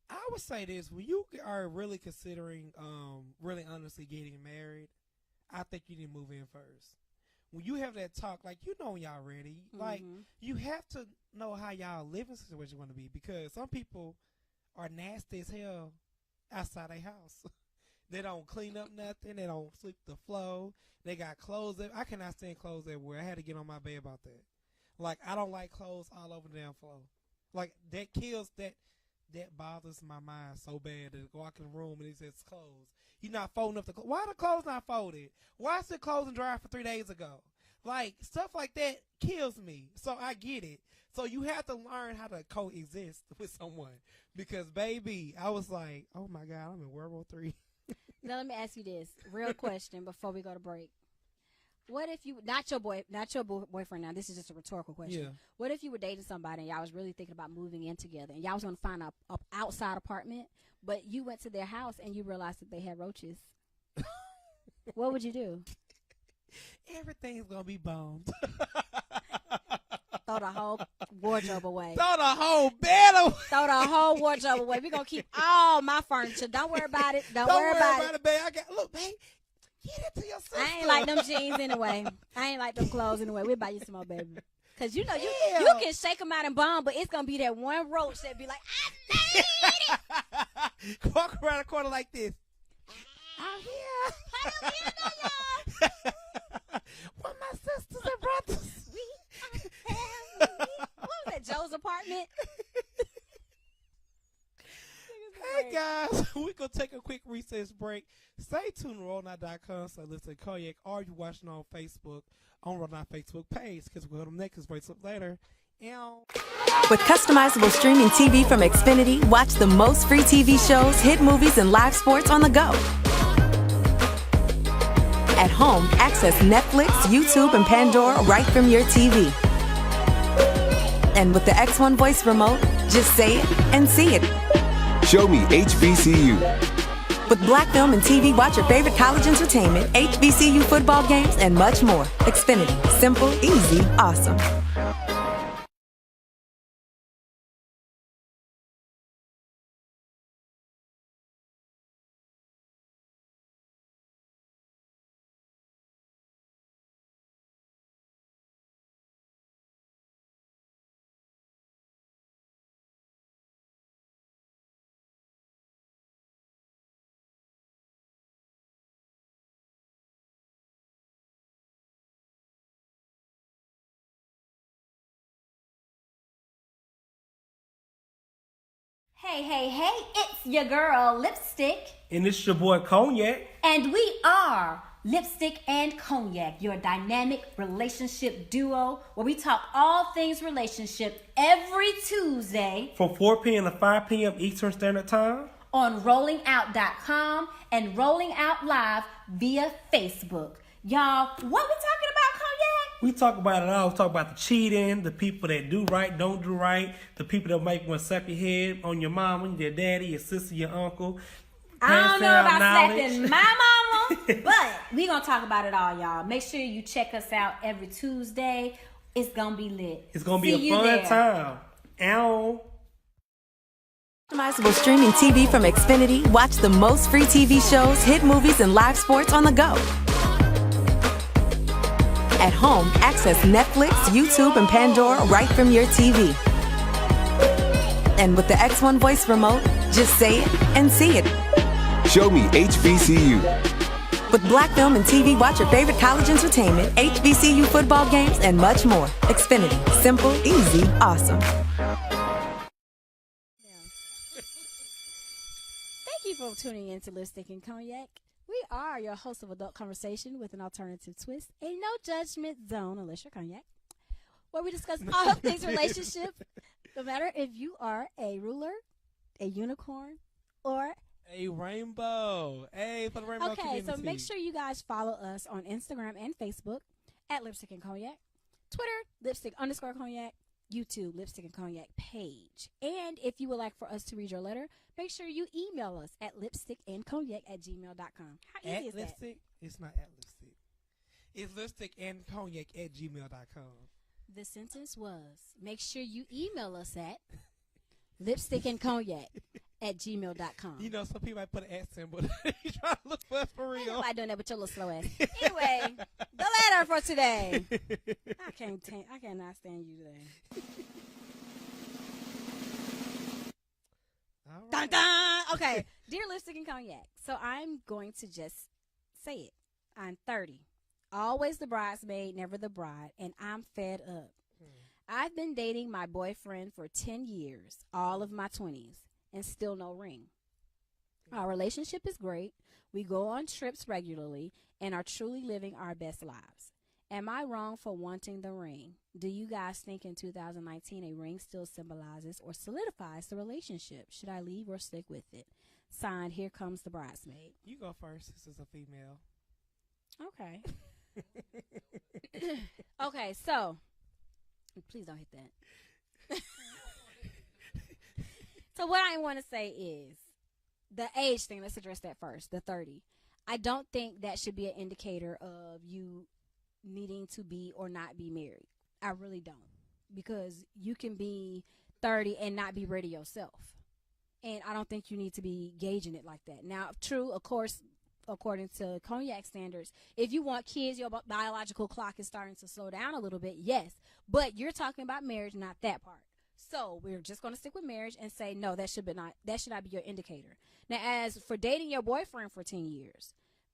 I would say this: when you are really considering, really honestly getting married, I think you need to move in first. When you have that talk, like you know when y'all ready, like you have to know how y'all living situation want to be, because some people are nasty as hell outside their house. They don't clean up nothing. They don't sweep the floor. They got clothes. I cannot stand clothes everywhere. I had to get on my bed about that. Like, I don't like clothes all over the damn floor. Like, that kills that. That bothers my mind so bad to walk in the room and it says clothes. You're not folding up the clothes. Why the clothes not folded? Why is the clothes dry for 3 days ago? Like, stuff like that kills me. So I get it. So you have to learn how to coexist with someone. Because, baby, I was like, oh, my God, I'm in World War III. Now, let me ask you this. Real question before we go to break. What if you, not your boyfriend now, this is just a rhetorical question. Yeah. What if you were dating somebody and y'all was really thinking about moving in together and y'all was going to find a outside apartment, but you went to their house and you realized that they had roaches? What would you do? Everything's going to be bombed. Throw the whole wardrobe away. Throw the whole bed away. Throw the whole wardrobe away. We're going to keep all my furniture. Don't worry about it. Don't worry about it. Babe. Look, babe. Get it to your sister. I ain't like them jeans anyway. I ain't like them clothes anyway. We'll buy you some more, baby. Because, you know, you can shake them out and bomb, but it's going to be that one roach that be like, I made it. Walk around the corner like this. I'm here. I don't hear no y'all. What my sisters and brothers. What was that, Joe's apartment? Hey, guys. We're going to take a quick recess break. Stay tuned to RollNow.com so listen to Cognac, or you watching on Facebook, on RollNow Facebook page, because we'll go to next break up later. With customizable streaming TV from Xfinity, watch the most free TV shows, hit movies, and live sports on the go. At home, access Netflix, YouTube, and Pandora right from your TV. And with the X1 voice remote, just say it and see it. Show me HBCU. With Black Film and TV, watch your favorite college entertainment, HBCU football games, and much more. Xfinity. Simple, easy, awesome. Hey, it's your girl, Lipstick. And it's your boy Cognac. And we are Lipstick and Cognac, your dynamic relationship duo, where we talk all things relationship every Tuesday From 4 p.m. to 5 p.m. Eastern Standard Time. on rollingout.com and Rolling Out Live via Facebook. Y'all, what we talking about, Cognac? We talk about it all. We talk about the cheating, the people that do right, don't do right, the people that might want to slap your head on your mama, your daddy, your sister, your uncle. I don't know about slapping my mama, knowledge. but we gonna talk about it all, y'all. Make sure you check us out every Tuesday. It's gonna be lit. It's going to See be a you fun there. time. Ow. Customizable streaming TV from Xfinity, watch the most free TV shows, hit movies, and live sports on the go. At home, access Netflix, YouTube, and Pandora right from your TV. And with the X1 voice remote, just say it and see it. Show me HBCU. With Black Film and TV, watch your favorite college entertainment, HBCU football games, and much more. Xfinity. Simple, easy, awesome. Thank you for tuning in to Lipstick and Cognac. We are your hosts of Adult Conversation with an Alternative Twist, a no judgment zone, unless you're Cognac, where we discuss all things relationship, no matter if you are a ruler, a unicorn, or A rainbow. Hey, for the rainbow okay. community. So make sure you guys follow us on Instagram and Facebook at Lipstick and Cognac, Twitter Lipstick_Cognac, YouTube Lipstick and Cognac page. And if you would like for us to read your letter, make sure you email us at lipstickandcognac@gmail.com. How easy at is that? lipstick? It's not at lipstick. It's lipstickandcognac@gmail.com. The sentence was, make sure you email us at lipstickandcognac@gmail.com. You know, some people might put an accent, but you trying to look for us for Ain't real. nobody doing that but your little slow ass. Anyway, the letter for today. I cannot stand you today. All right. Dun, dun. Okay, dear Lipstick and Cognac. So I'm going to just say it. I'm 30. Always the bridesmaid, never the bride, and I'm fed up. I've been dating my boyfriend for 10 years, all of my 20s, and still no ring. Our relationship is great. We go on trips regularly and are truly living our best lives. Am I wrong for wanting the ring? Do you guys think in 2019 a ring still symbolizes or solidifies the relationship? Should I leave or stick with it? Signed, Here Comes the Bridesmaid. You go first. This is a female. Okay. Okay, so please don't hit that. So what I want to say is the age thing. Let's address that first. The 30. I don't think that should be an indicator of you needing to be or not be married. I really don't, because you can be 30 and not be ready yourself, and I don't think you need to be gauging it like that. Now, true, of course, according to Cognac standards, if you want kids, your biological clock is starting to slow down a little bit, yes, but you're talking about marriage, not that part. So we're just going to stick with marriage and say no, that should not be your indicator. Now, as for dating your boyfriend for 10 years,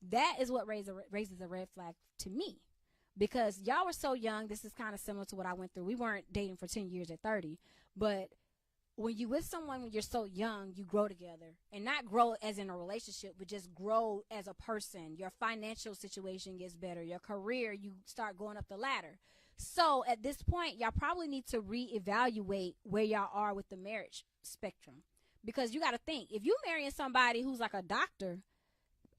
that is what raises a red flag to me. Because y'all were so young, this is kind of similar to what I went through. We weren't dating for 10 years at 30, but when you with someone when you're so young, you grow together, and not grow as in a relationship, but just grow as a person. Your financial situation gets better. Your career, you start going up the ladder. So at this point, y'all probably need to reevaluate where y'all are with the marriage spectrum, because you got to think, if you marrying somebody who's like a doctor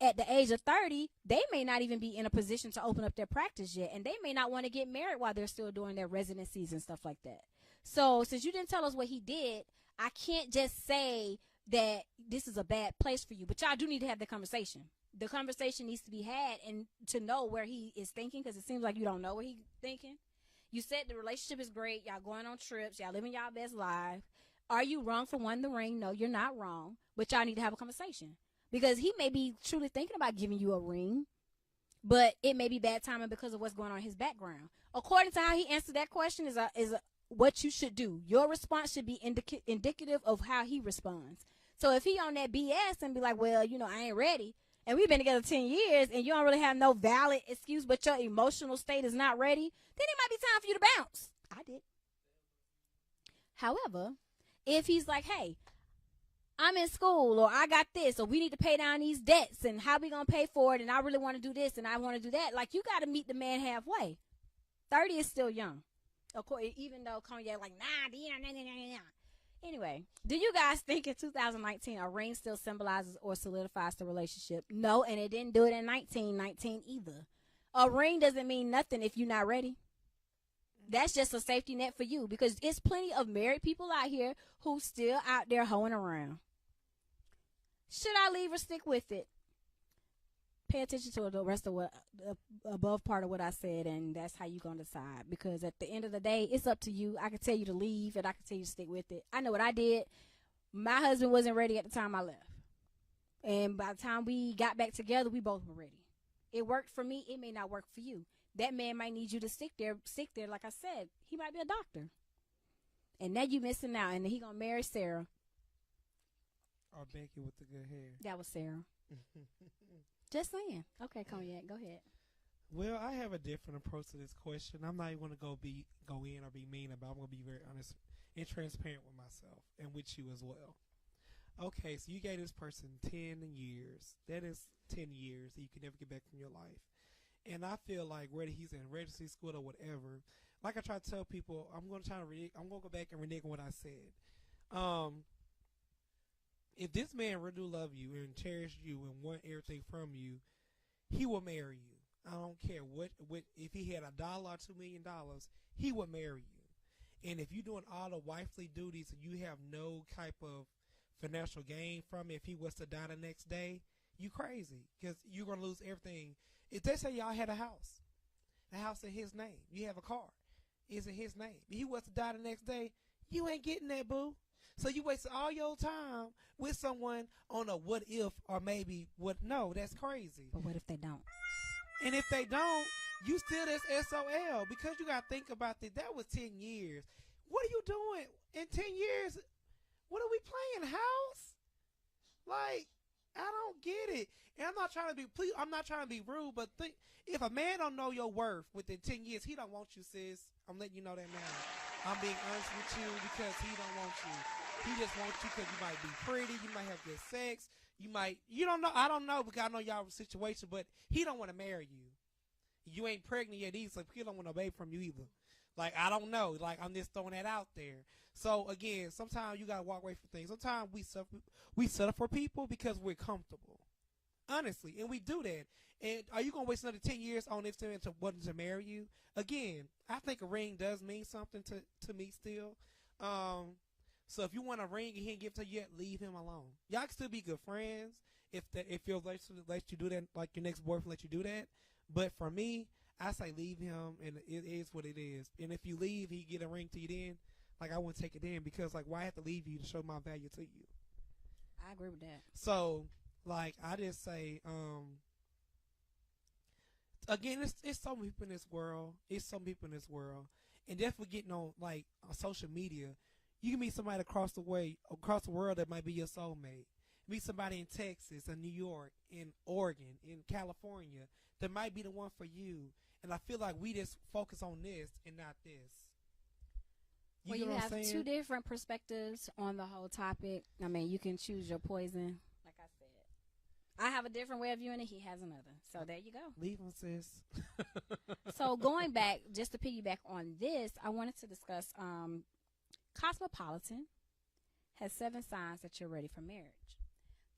at the age of 30, they may not even be in a position to open up their practice yet, and they may not want to get married while they're still doing their residencies and stuff like that. So since you didn't tell us what he did, I can't just say that this is a bad place for you, but y'all do need to have the conversation. The conversation needs to be had, and to know where he is thinking, because it seems like you don't know what he's thinking. You said the relationship is great. Y'all going on trips. Y'all living y'all best life. Are you wrong for wanting the ring? No, you're not wrong, but y'all need to have a conversation. Because he may be truly thinking about giving you a ring, but it may be bad timing because of what's going on in his background. According to how he answered that question is what you should do. Your response should be indicative of how he responds. So if he on that BS and be like, well, I ain't ready, and we've been together 10 years, and you don't really have no valid excuse, but your emotional state is not ready, then it might be time for you to bounce. I did. However, if he's like, hey, I'm in school, or I got this, or we need to pay down these debts, and how we going to pay for it, and I really want to do this, and I want to do that. Like, you got to meet the man halfway. 30 is still young. Of course, even though Cognac nah. Anyway, do you guys think in 2019 a ring still symbolizes or solidifies the relationship? No, and it didn't do it in 1919 either. A ring doesn't mean nothing if you're not ready. That's just a safety net for you, because it's plenty of married people out here who still out there hoeing around. Should I leave or stick with it? Pay attention to the rest of what above part of what I said, and that's how you're going to decide. Because at the end of the day, it's up to you. I can tell you to leave, and I can tell you to stick with it. I know what I did. My husband wasn't ready at the time I left. And by the time we got back together, we both were ready. It worked for me. It may not work for you. That man might need you to stick there. Like I said, he might be a doctor. And now you missing out. And then he going to marry Sarah. Or Becky with the good hair. That was Sarah. Just saying. Okay, Cognac, go ahead. Well, I have a different approach to this question. I'm not even going to go in or be mean about it. I'm going to be very honest and transparent with myself and with you as well. Okay, so you gave this person 10 years. That is 10 years that you can never get back from your life. And I feel like whether he's in residency school or whatever, like I try to tell people, I'm going to go back and renege on what I said. If this man really do love you and cherish you and want everything from you, he will marry you. I don't care what if he had $1 or $2 million, he would marry you. And if you're doing all the wifely duties and you have no type of financial gain from it, if he was to die the next day, you crazy, because you're going to lose everything. If they say y'all had a house in his name, you have a car, it's in his name. If he was to die the next day, you ain't getting that, boo. So you wasted all your time with someone on a what if or maybe what. No, that's crazy. But what if they don't? And if they don't, you still that's SOL, because you got to think about that. That was 10 years. What are you doing in 10 years? What are we playing, house? Like, I don't get it. And I'm not trying to be rude, but think, if a man don't know your worth within 10 years, he don't want you, sis. I'm letting you know that now. I'm being honest with you, because he don't want you. He just wants you because you might be pretty, you might have good sex, you don't know, I don't know, because I know y'all situation, but he don't want to marry you. You ain't pregnant yet either, so people don't want no baby from you either. Like, I don't know. Like, I'm just throwing that out there. So, again, sometimes you got to walk away from things. Sometimes we settle for people because we're comfortable. Honestly. And we do that. And are you going to waste another 10 years on if someone wanting to marry you? Again, I think a ring does mean something to me still. So if you want a ring and he didn't give it to you yet, leave him alone. Y'all can still be good friends if your relationship lets you do that, like your next boyfriend lets you do that. But for me, I say leave him, and it is what it is. And if you leave, he get a ring to you then, like, I wouldn't take it then, because, like, why have to leave you to show my value to you? I agree with that. So, like, I just say, again, it's so many people in this world. It's so many people in this world. And definitely getting on, like, on social media, you can meet somebody across the world that might be your soulmate. Meet somebody in Texas, in New York, in Oregon, in California that might be the one for you. And I feel like we just focus on this and not this. Well, you have two different perspectives on the whole topic. I mean, you can choose your poison. Like I said, I have a different way of viewing it. He has another. So there you go. Leave him, sis. So going back, just to piggyback on this, I wanted to discuss Cosmopolitan has 7 signs that you're ready for marriage.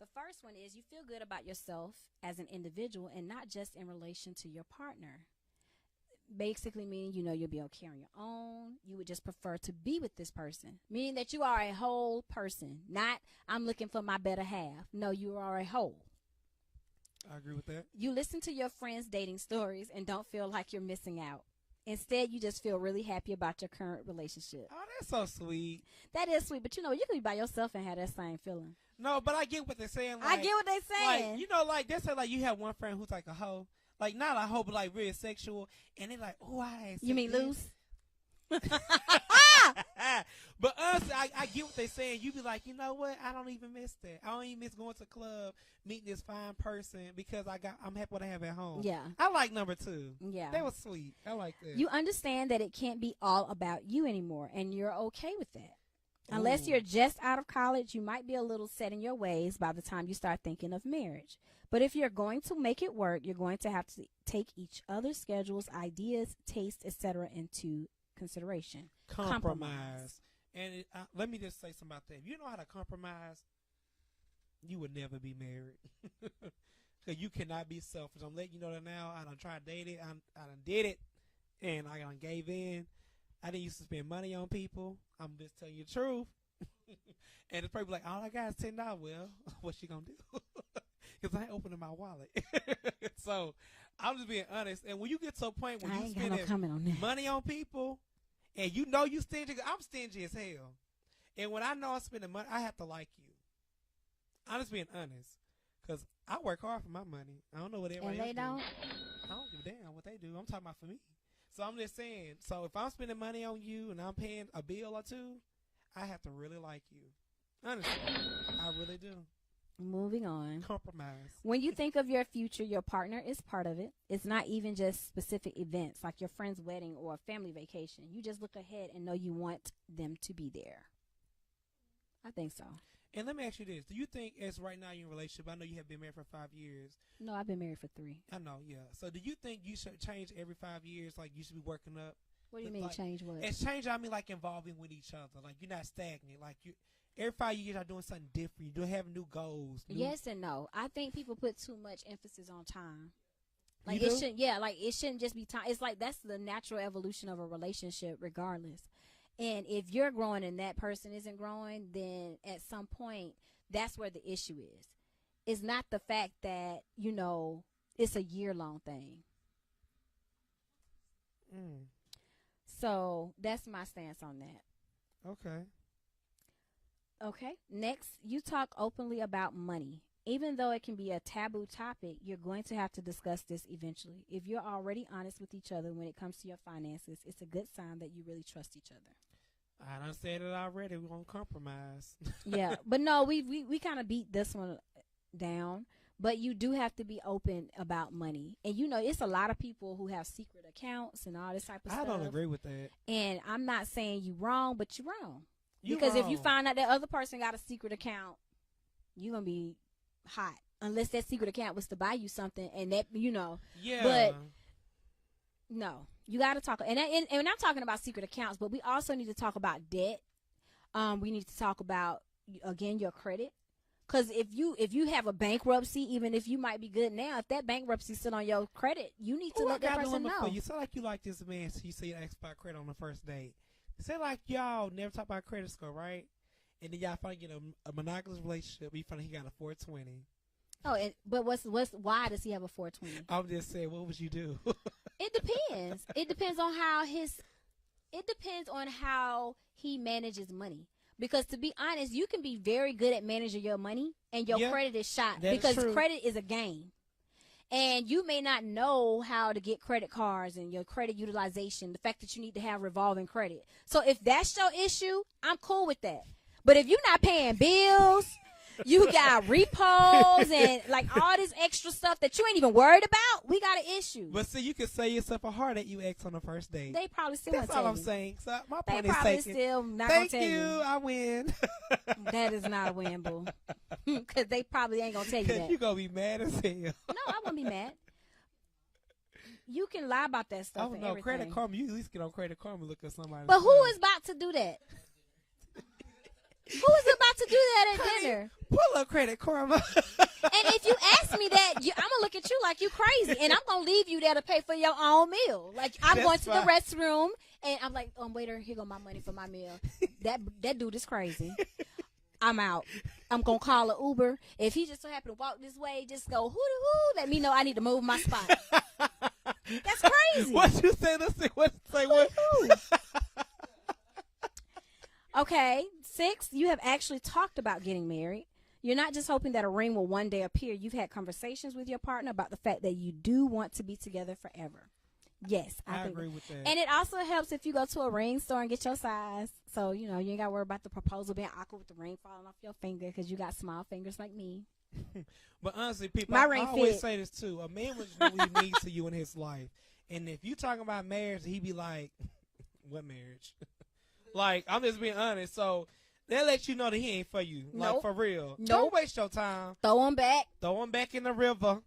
The first one is you feel good about yourself as an individual and not just in relation to your partner. Basically meaning, you'll be okay on your own. You would just prefer to be with this person. Meaning that you are a whole person. Not, I'm looking for my better half. No, you are a whole. I agree with that. You listen to your friends' dating stories and don't feel like you're missing out. Instead, you just feel really happy about your current relationship. Oh, that's so sweet. That is sweet. But, you can be by yourself and have that same feeling. No, but I get what they're saying. I get what they're saying. Like, they say, like, you have one friend who's like a hoe. Like, not a hoe, but, like, really sexual. And they're like, oh, I You mean loose? But honestly, I get what they're saying. You be like, you know what? I don't even miss that. I don't even miss going to the club, meeting this fine person because I'm happy what I have at home. Yeah. I like number 2. Yeah. They were sweet. I like that. You understand that it can't be all about you anymore, and you're okay with that. Unless you're just out of college, you might be a little set in your ways by the time you start thinking of marriage. But if you're going to make it work, you're going to have to take each other's schedules, ideas, tastes, etc. into consideration. Compromise. And let me just say something about that. If you know how to compromise, you would never be married. Because you cannot be selfish. I'm letting you know that now. I done tried to date it. I done did it. And I done gave in. I didn't used to spend money on people. I'm just telling you the truth. And it's probably like, all I got is $10. Well, what's she going to do? Because I ain't opening my wallet. So I'm just being honest. And when you get to a point where you spending money on people, and you know you stingy, I'm stingy as hell. And when I know I'm spending money, I have to like you. I'm just being honest. Because I work hard for my money. I don't know what everybody else And they don't? I don't give a damn what they do. I'm talking about for me. So I'm just saying, so if I'm spending money on you and I'm paying a bill or two, I have to really like you. Honestly, I really do. Moving on. Compromise. When you think of your future, your partner is part of it. It's not even just specific events like your friend's wedding or a family vacation. You just look ahead and know you want them to be there. I think so. And let me ask you this. Do you think as right now you're in a relationship, I know you have been married for 5 years. No, I've been married for 3. I know, yeah. So do you think you should change every 5 years? Like you should be working up? What do you mean like, change what? It's change, I mean like involving with each other. Like you're not stagnant. Like you every 5 years you're doing something different. You're having new goals. Yes and no. I think people put too much emphasis on time. Like you it do? shouldn't. Yeah, like it shouldn't just be time. It's like that's the natural evolution of a relationship, regardless. And if you're growing and that person isn't growing, then at some point that's where the issue is. It's not the fact that it's a year-long thing. So that's my stance on that. Okay. Okay. Next, you talk openly about money. Even though it can be a taboo topic, you're going to have to discuss this eventually. If you're already honest with each other when it comes to your finances, it's a good sign that you really trust each other. I done said it already. We're going to compromise. Yeah. But no, we kind of beat this one down. But you do have to be open about money. And, it's a lot of people who have secret accounts and all this type of stuff. I don't agree with that. And I'm not saying you wrong, but you're wrong. You because wrong. If you find out that other person got a secret account, you're going to be hot. Unless that secret account was to buy you something and that, Yeah. But No, you got to talk, and I'm talking about secret accounts, but we also need to talk about debt. We need to talk about, again, your credit. Because if you have a bankruptcy, even if you might be good now, if that bankruptcy sit on your credit, you need to let that person know. You sound like you like this man, so you say you ask about credit on the first date. Say like y'all never talk about credit score, right? And then y'all finally get a monogamous relationship. We find he got a 420. Oh, but why does he have a 420? I'm just saying, what would you do? It depends. It depends on how he manages money. Because to be honest, you can be very good at managing your money and your credit is shot. Because credit is a game. And you may not know how to get credit cards and your credit utilization, the fact that you need to have revolving credit. So if that's your issue, I'm cool with that. But if you're not paying bills, you got repos and like all this extra stuff that you ain't even worried about, we got an issue. But see, you can say yourself a heart that you ex on the first date. They probably still That's won't tell all I'm you. saying. So my They point is probably taken. still not Thank gonna tell you, I win. That is not a win, boo. Because they probably ain't gonna tell you that. You gonna be mad as hell. No, I won't be mad. You can lie about that stuff. Oh and no, everything. Credit Karma. You at least get on Credit Karma and look at somebody. But who is about to do that? Who is about to do that at dinner? Pull up Credit Karma. And if you ask me that, I'm going to look at you like you crazy. And I'm going to leave you there to pay for your own meal. Like, I'm going to the restroom, and I'm like, waiter, here go my money for my meal. That dude is crazy. I'm out. I'm going to call an Uber. If he just so happen to walk this way, just go, hoo-hoo, let me know I need to move my spot. That's crazy. What you say? Let's see. What? Okay, 6, you have actually talked about getting married. You're not just hoping that a ring will one day appear. You've had conversations with your partner about the fact that you do want to be together forever. Yes, I agree with that. And it also helps if you go to a ring store and get your size. So, you ain't got to worry about the proposal being awkward with the ring falling off your finger because you got small fingers like me. But honestly, people, My I ring always fit. say this too. A man was what he needs to you in his life. And if you talking about marriage, he be like, what marriage? Like, I'm just being honest. So they'll let you know that he ain't for you. Like, Nope. for real. Nope. Don't waste your time. Throw them back. Throw him back in the river.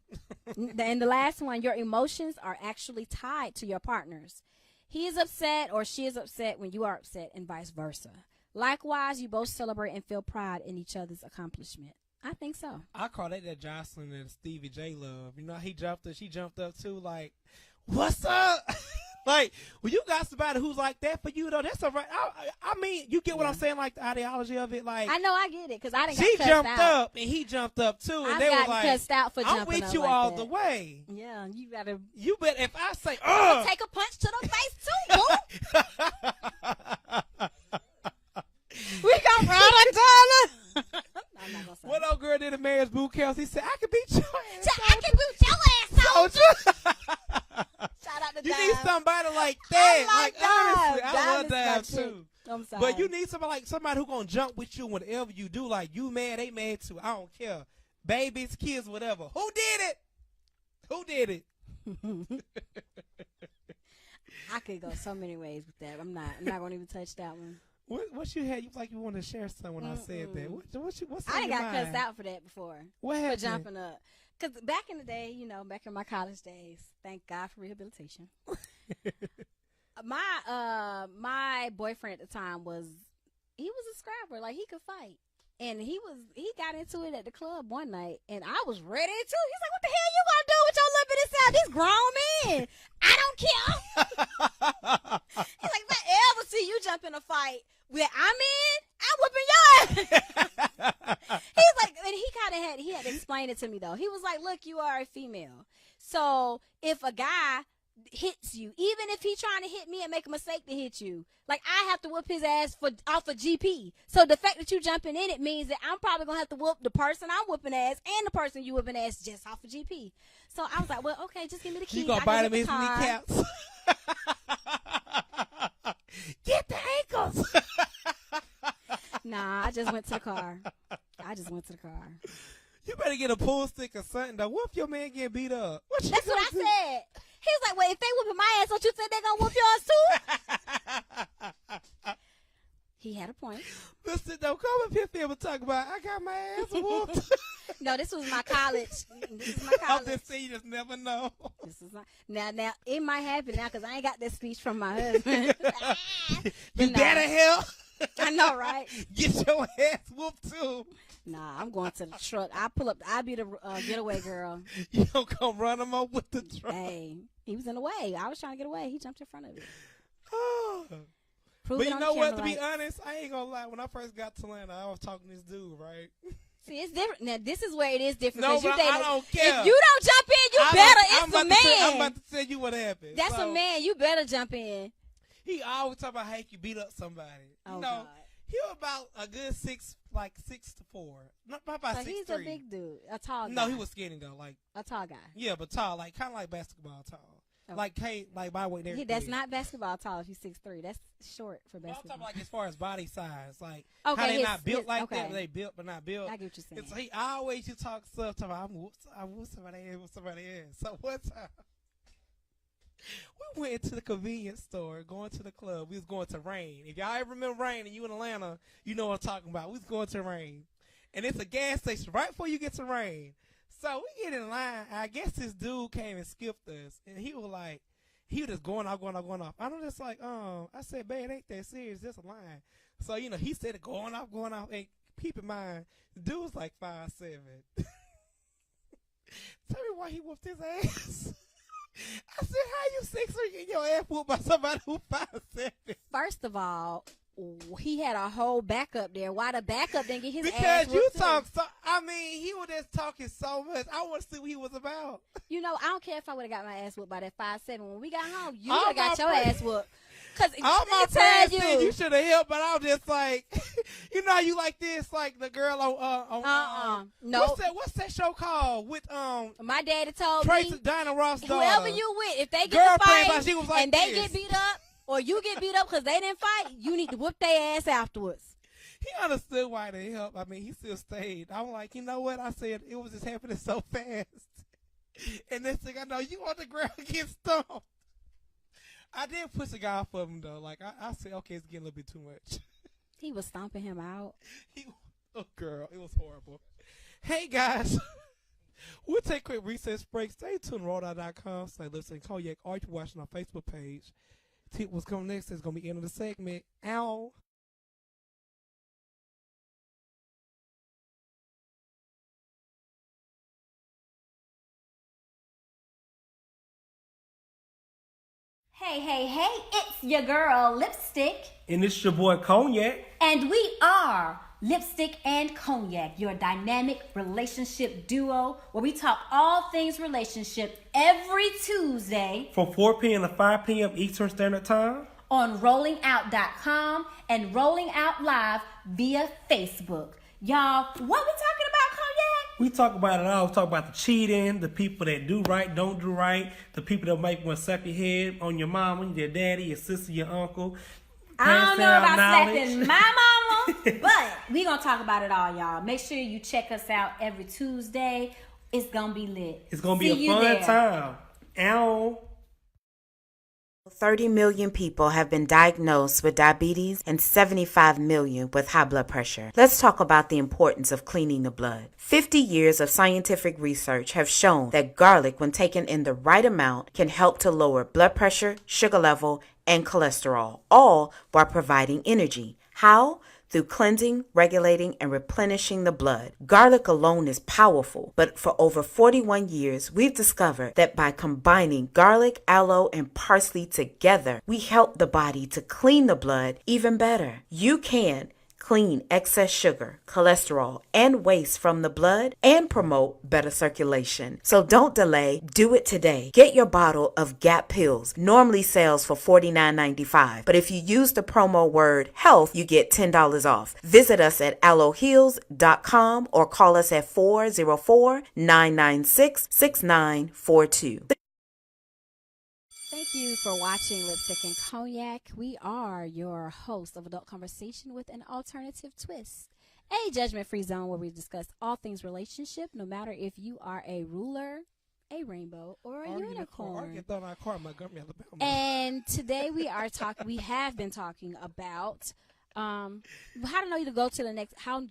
And the last one, your emotions are actually tied to your partner's. He is upset or she is upset when you are upset and vice versa. Likewise, you both celebrate and feel pride in each other's accomplishment. I think so. I call that Jocelyn and Stevie J love. She jumped up too, like, what's up? Like, when you got somebody who's like that for you, though, that's all right. I mean, you get what I'm saying, like the ideology of it. Like, I know I get it because I didn't. She got jumped cussed out. up and he jumped up too, and I've they were gotten like, cussed out for "I'm jumping with up you like all that. the way." Yeah, you gotta. You bet. If I say, Take a punch to the face too, boo. We gonna run on Tyler. I'm not gonna say. What old girl did a marriage boot camp? He said, "I can beat your ass." I can boot your ass, soldier. Shout out to You Dive. need somebody like that. I like like honestly, Dive. I Dive love is my Dive chick. too. I'm sorry. But you need somebody who gonna jump with you whatever you do. Like, you mad, they mad too. I don't care. Babies, kids, whatever. Who did it? Who did it? I could go so many ways with that. I'm not gonna even touch that one. What you had? You like you want to share something when I said that? What's I on done your got mind? cussed out for that before. What For happened? jumping up. Because back in the day, back in my college days, thank God for rehabilitation. My boyfriend at the time was a scrapper. Like, he could fight. And he got into it at the club one night, and I was ready too. He's like, "What the hell you gonna do with your little bitty self? This grown man. I don't care." He's like, "If I ever see you jump in a fight where I'm whooping your ass." He's like, and he had to explain it to me though. He was like, "Look, you are a female, so if a guy hits you, even if he's trying to hit me and make a mistake to hit you, like, I have to whoop his ass off of GP. So the fact that you jumping in it means that I'm probably gonna have to whoop the person I'm whooping ass and the person you whooping ass just off of GP." So I was like, "Well, okay, just give me the key." You gonna bite him in his car. kneecaps? Get the ankles. Nah, I just went to the car. You better get a pool stick or something. Though, what if your man get beat up? That's what I said. He was like, "Well, if they whooping my ass, don't you think they gonna whoop yours too?" He had a point. Listen, don't come up here and talk about I got my ass whooped. No, this was my college. This is my I'm college. just saying, you just never know. This is now it might happen now because I ain't got that speech from my husband. You better help. I know, right? Get your ass whooped too. Nah, I'm going to the truck. I pull up. I'll be the getaway girl. You don't come run him up with the truck. Hey, he was in the way. I was trying to get away. He jumped in front of it. Oh. Prove But it you on know the what? camera, To be like- honest, I ain't gonna lie. When I first got to Atlanta, I was talking to this dude, right? See, it's different. Now, this is where it is different. No, 'cause you but dating- I don't care. If you don't jump in, you better. It's a man. I'm about to tell you what happened. That's So, a man. You better jump in. He always talk about how he can beat up somebody. Oh, You know, God. he was about a good 6'4". Not about So 6'3". he's a big dude, a tall guy. No, he was skinny though. Like a tall guy. yeah, but tall, like kind of like basketball tall. Oh. Like like my weight. That's not basketball tall. If he's 6'3", that's short for I'm basketball. talking like as far as body size, like Okay, how they his- not built his- like okay. that. But they built but not built. I get what you're saying. And so he always used to talk stuff. Talking about I whoop somebody ass, whoop somebody ass. So one time we went into the convenience store, going to the club. We was going to Rain. If y'all ever remember Rain and you in Atlanta, you know what I'm talking about. We was going to Rain, and it's a gas station right before you get to Rain. So we get in line. I guess this dude came and skipped us, and he was like. He was just going off. I'm just like, I said, babe, it ain't that serious. Just a line. So, you know, he said it going off. And keep in mind, the dude was like 5'7". Tell me why he whooped his ass. I said, how you 6'3" getting your ass whooped by somebody who 5'7"? First of all, he had a whole backup there. Why the backup didn't get his ass Because you whooped talk too? so, I mean, he was just talking so much. I want to see what he was about. You know, I don't care if I would have got my ass whooped by that 5'7". When we got home, you All would have got my your friends- ass whooped. Cause All my let me tell friends said you should have helped, but I was just like, you know how you like this, like the girl on no. What's that show called with My daddy told Tracy me, Dinah Ross daughter? whoever you with, if they get Girl in a playing fight like she was like and they this. get beat up, or you get beat up because they didn't fight, you need to whoop their ass afterwards. He understood why they helped. I mean, he still stayed. I'm like, you know what? I said it was just happening so fast. And next thing I know, you on the ground get stomped. I did push the guy off of him though. Like I said, okay, it's getting a little bit too much. He was stomping him out. Oh girl, it was horrible. Hey guys, we'll take a quick recess break. Stay tuned, Roll.com. Say listen, Cognac. Or you can watch on our Facebook page. What's coming next is gonna be the end of the segment. Ow. Hey, it's your girl, Lipstick. And it's your boy Cognac. And we are Lipstick and Cognac, your dynamic relationship duo, where we talk all things relationship every Tuesday From 4 p.m. to 5 p.m. Eastern Standard Time. on rollingout.com and Rolling Out Live via Facebook. Y'all, what we talking about, Cognac? We talk about it all. We talk about the cheating, the people that do right, don't do right, the people that might want to slap your head on your mama, your daddy, your sister, your uncle. I don't know down about knowledge. slapping my mama, but we gonna talk about it all, y'all. Make sure you check us out every Tuesday. It's gonna be lit. It's going to be See a you fun there. time. Ow. 30 million people have been diagnosed with diabetes and 75 million with high blood pressure. Let's talk about the importance of cleaning the blood. 50 years of scientific research have shown that garlic, when taken in the right amount, can help to lower blood pressure, sugar level, and cholesterol, all while providing energy. How? Through cleansing, regulating, and replenishing the blood. Garlic alone is powerful, but for over 41 years, we've discovered that by combining garlic, aloe, and parsley together, we help the body to clean the blood even better. You can clean excess sugar, cholesterol, and waste from the blood and promote better circulation. So don't delay, do it today. Get your bottle of GAP pills. Normally sells for $49.95, but if you use the promo word HEALTH, you get $10 off. Visit us at aloeheals.com or call us at 404-996-6942. Thank you for watching Lipstick and Cognac. We are your hosts of Adult Conversation with an Alternative Twist, a judgment-free zone where we discuss all things relationship, no matter if you are a ruler, a rainbow, or a unicorn. Or get thrown out of car in Montgomery, Alabama. And today we have been talking about How to know you to go to the next? How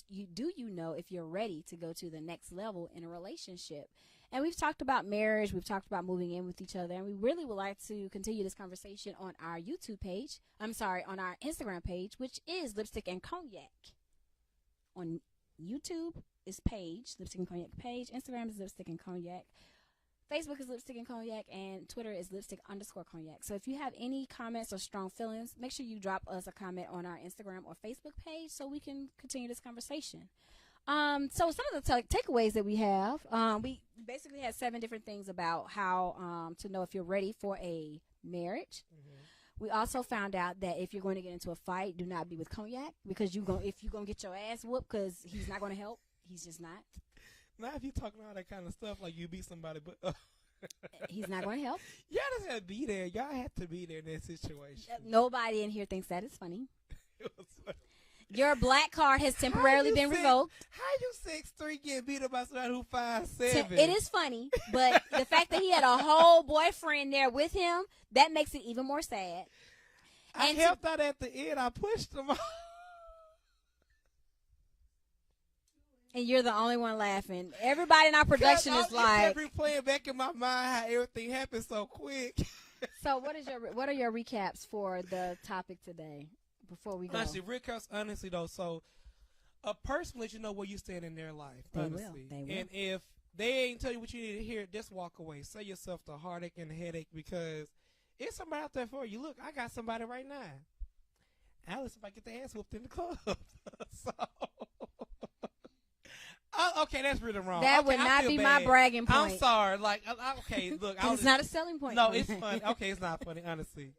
you know if you're ready to go to the next level in a relationship? And we've talked about marriage. We've talked about moving in with each other, and we really would like to continue this conversation on our YouTube page. On our Instagram page, which is Lipstick and Cognac. On YouTube is page Lipstick and Cognac page. Instagram is Lipstick and Cognac. Facebook is Lipstick and Cognac, and Twitter is Lipstick_Cognac. So if you have any comments or strong feelings, make sure you drop us a comment on our Instagram or Facebook page so we can continue this conversation. So some of the takeaways that we have, we basically had 7 different things about how to know if you're ready for a marriage. We also found out that if you're going to get into a fight, do not be with Cognac, because if you're going to get your ass whooped, because he's not going to help. He's just not. Not if you're talking all that kind of stuff like you beat somebody, but he's not going to help. Y'all just had to be there. Y'all had to be there in that situation. Nobody in here thinks that is funny. It was funny. Your black card has temporarily been revoked. How you 6'3" getting beat up by somebody who 5'7"? It is funny, but the fact that he had a whole boyfriend there with him, that makes it even more sad. I helped out at the end. I pushed him off. And you're the only one laughing. Everybody in our production is like, replaying back in my mind how everything happened so quick. So what are your recaps for the topic today before we go? Honestly though, so a person lets you know where you stand in their life. They honestly. will. And if they ain't tell you what you need to hear, just walk away. Save yourself the heartache and the headache, because it's somebody out there for you. Look, I got somebody right now. Alice, if I get the ass whooped in the club. So okay, that's really wrong. That would not be my bragging point. I'm sorry. Like, okay, look. It's not a selling point. No, it's funny. Okay, it's not funny, honestly.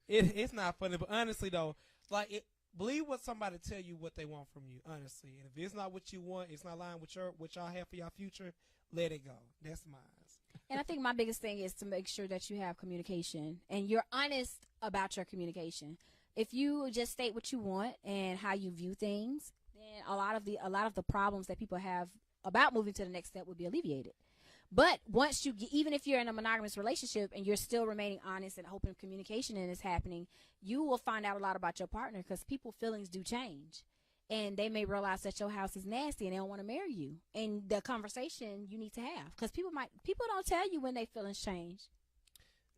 It's not funny, but honestly, though, like, believe what somebody tell you what they want from you, honestly. And if it's not what you want, it's not lying with what y'all have for your future, let it go. That's mine. And I think my biggest thing is to make sure that you have communication and you're honest about your communication. If you just state what you want and how you view things, then a lot of the problems that people have about moving to the next step would be alleviated. But once even if you're in a monogamous relationship and you're still remaining honest and open communication and it's happening, you will find out a lot about your partner, because people's feelings do change. And they may realize that your house is nasty and they don't want to marry you. And the conversation you need to have, because people don't tell you when their feelings change.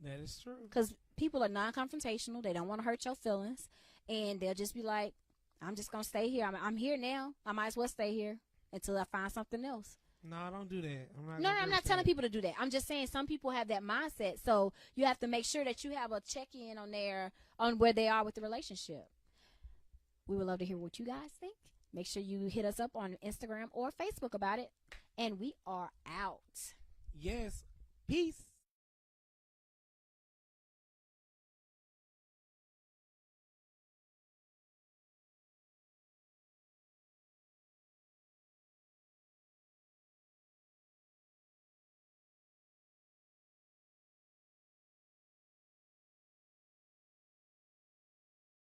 That is true. Because people are non-confrontational. They don't want to hurt your feelings. And they'll just be like, I'm just going to stay here. I'm here now. I might as well stay here until I find something else. No, don't do that. I'm not telling people to do that. I'm just saying some people have that mindset. So you have to make sure that you have a check-in on where they are with the relationship. We would love to hear what you guys think. Make sure you hit us up on Instagram or Facebook about it. And we are out. Yes. Peace.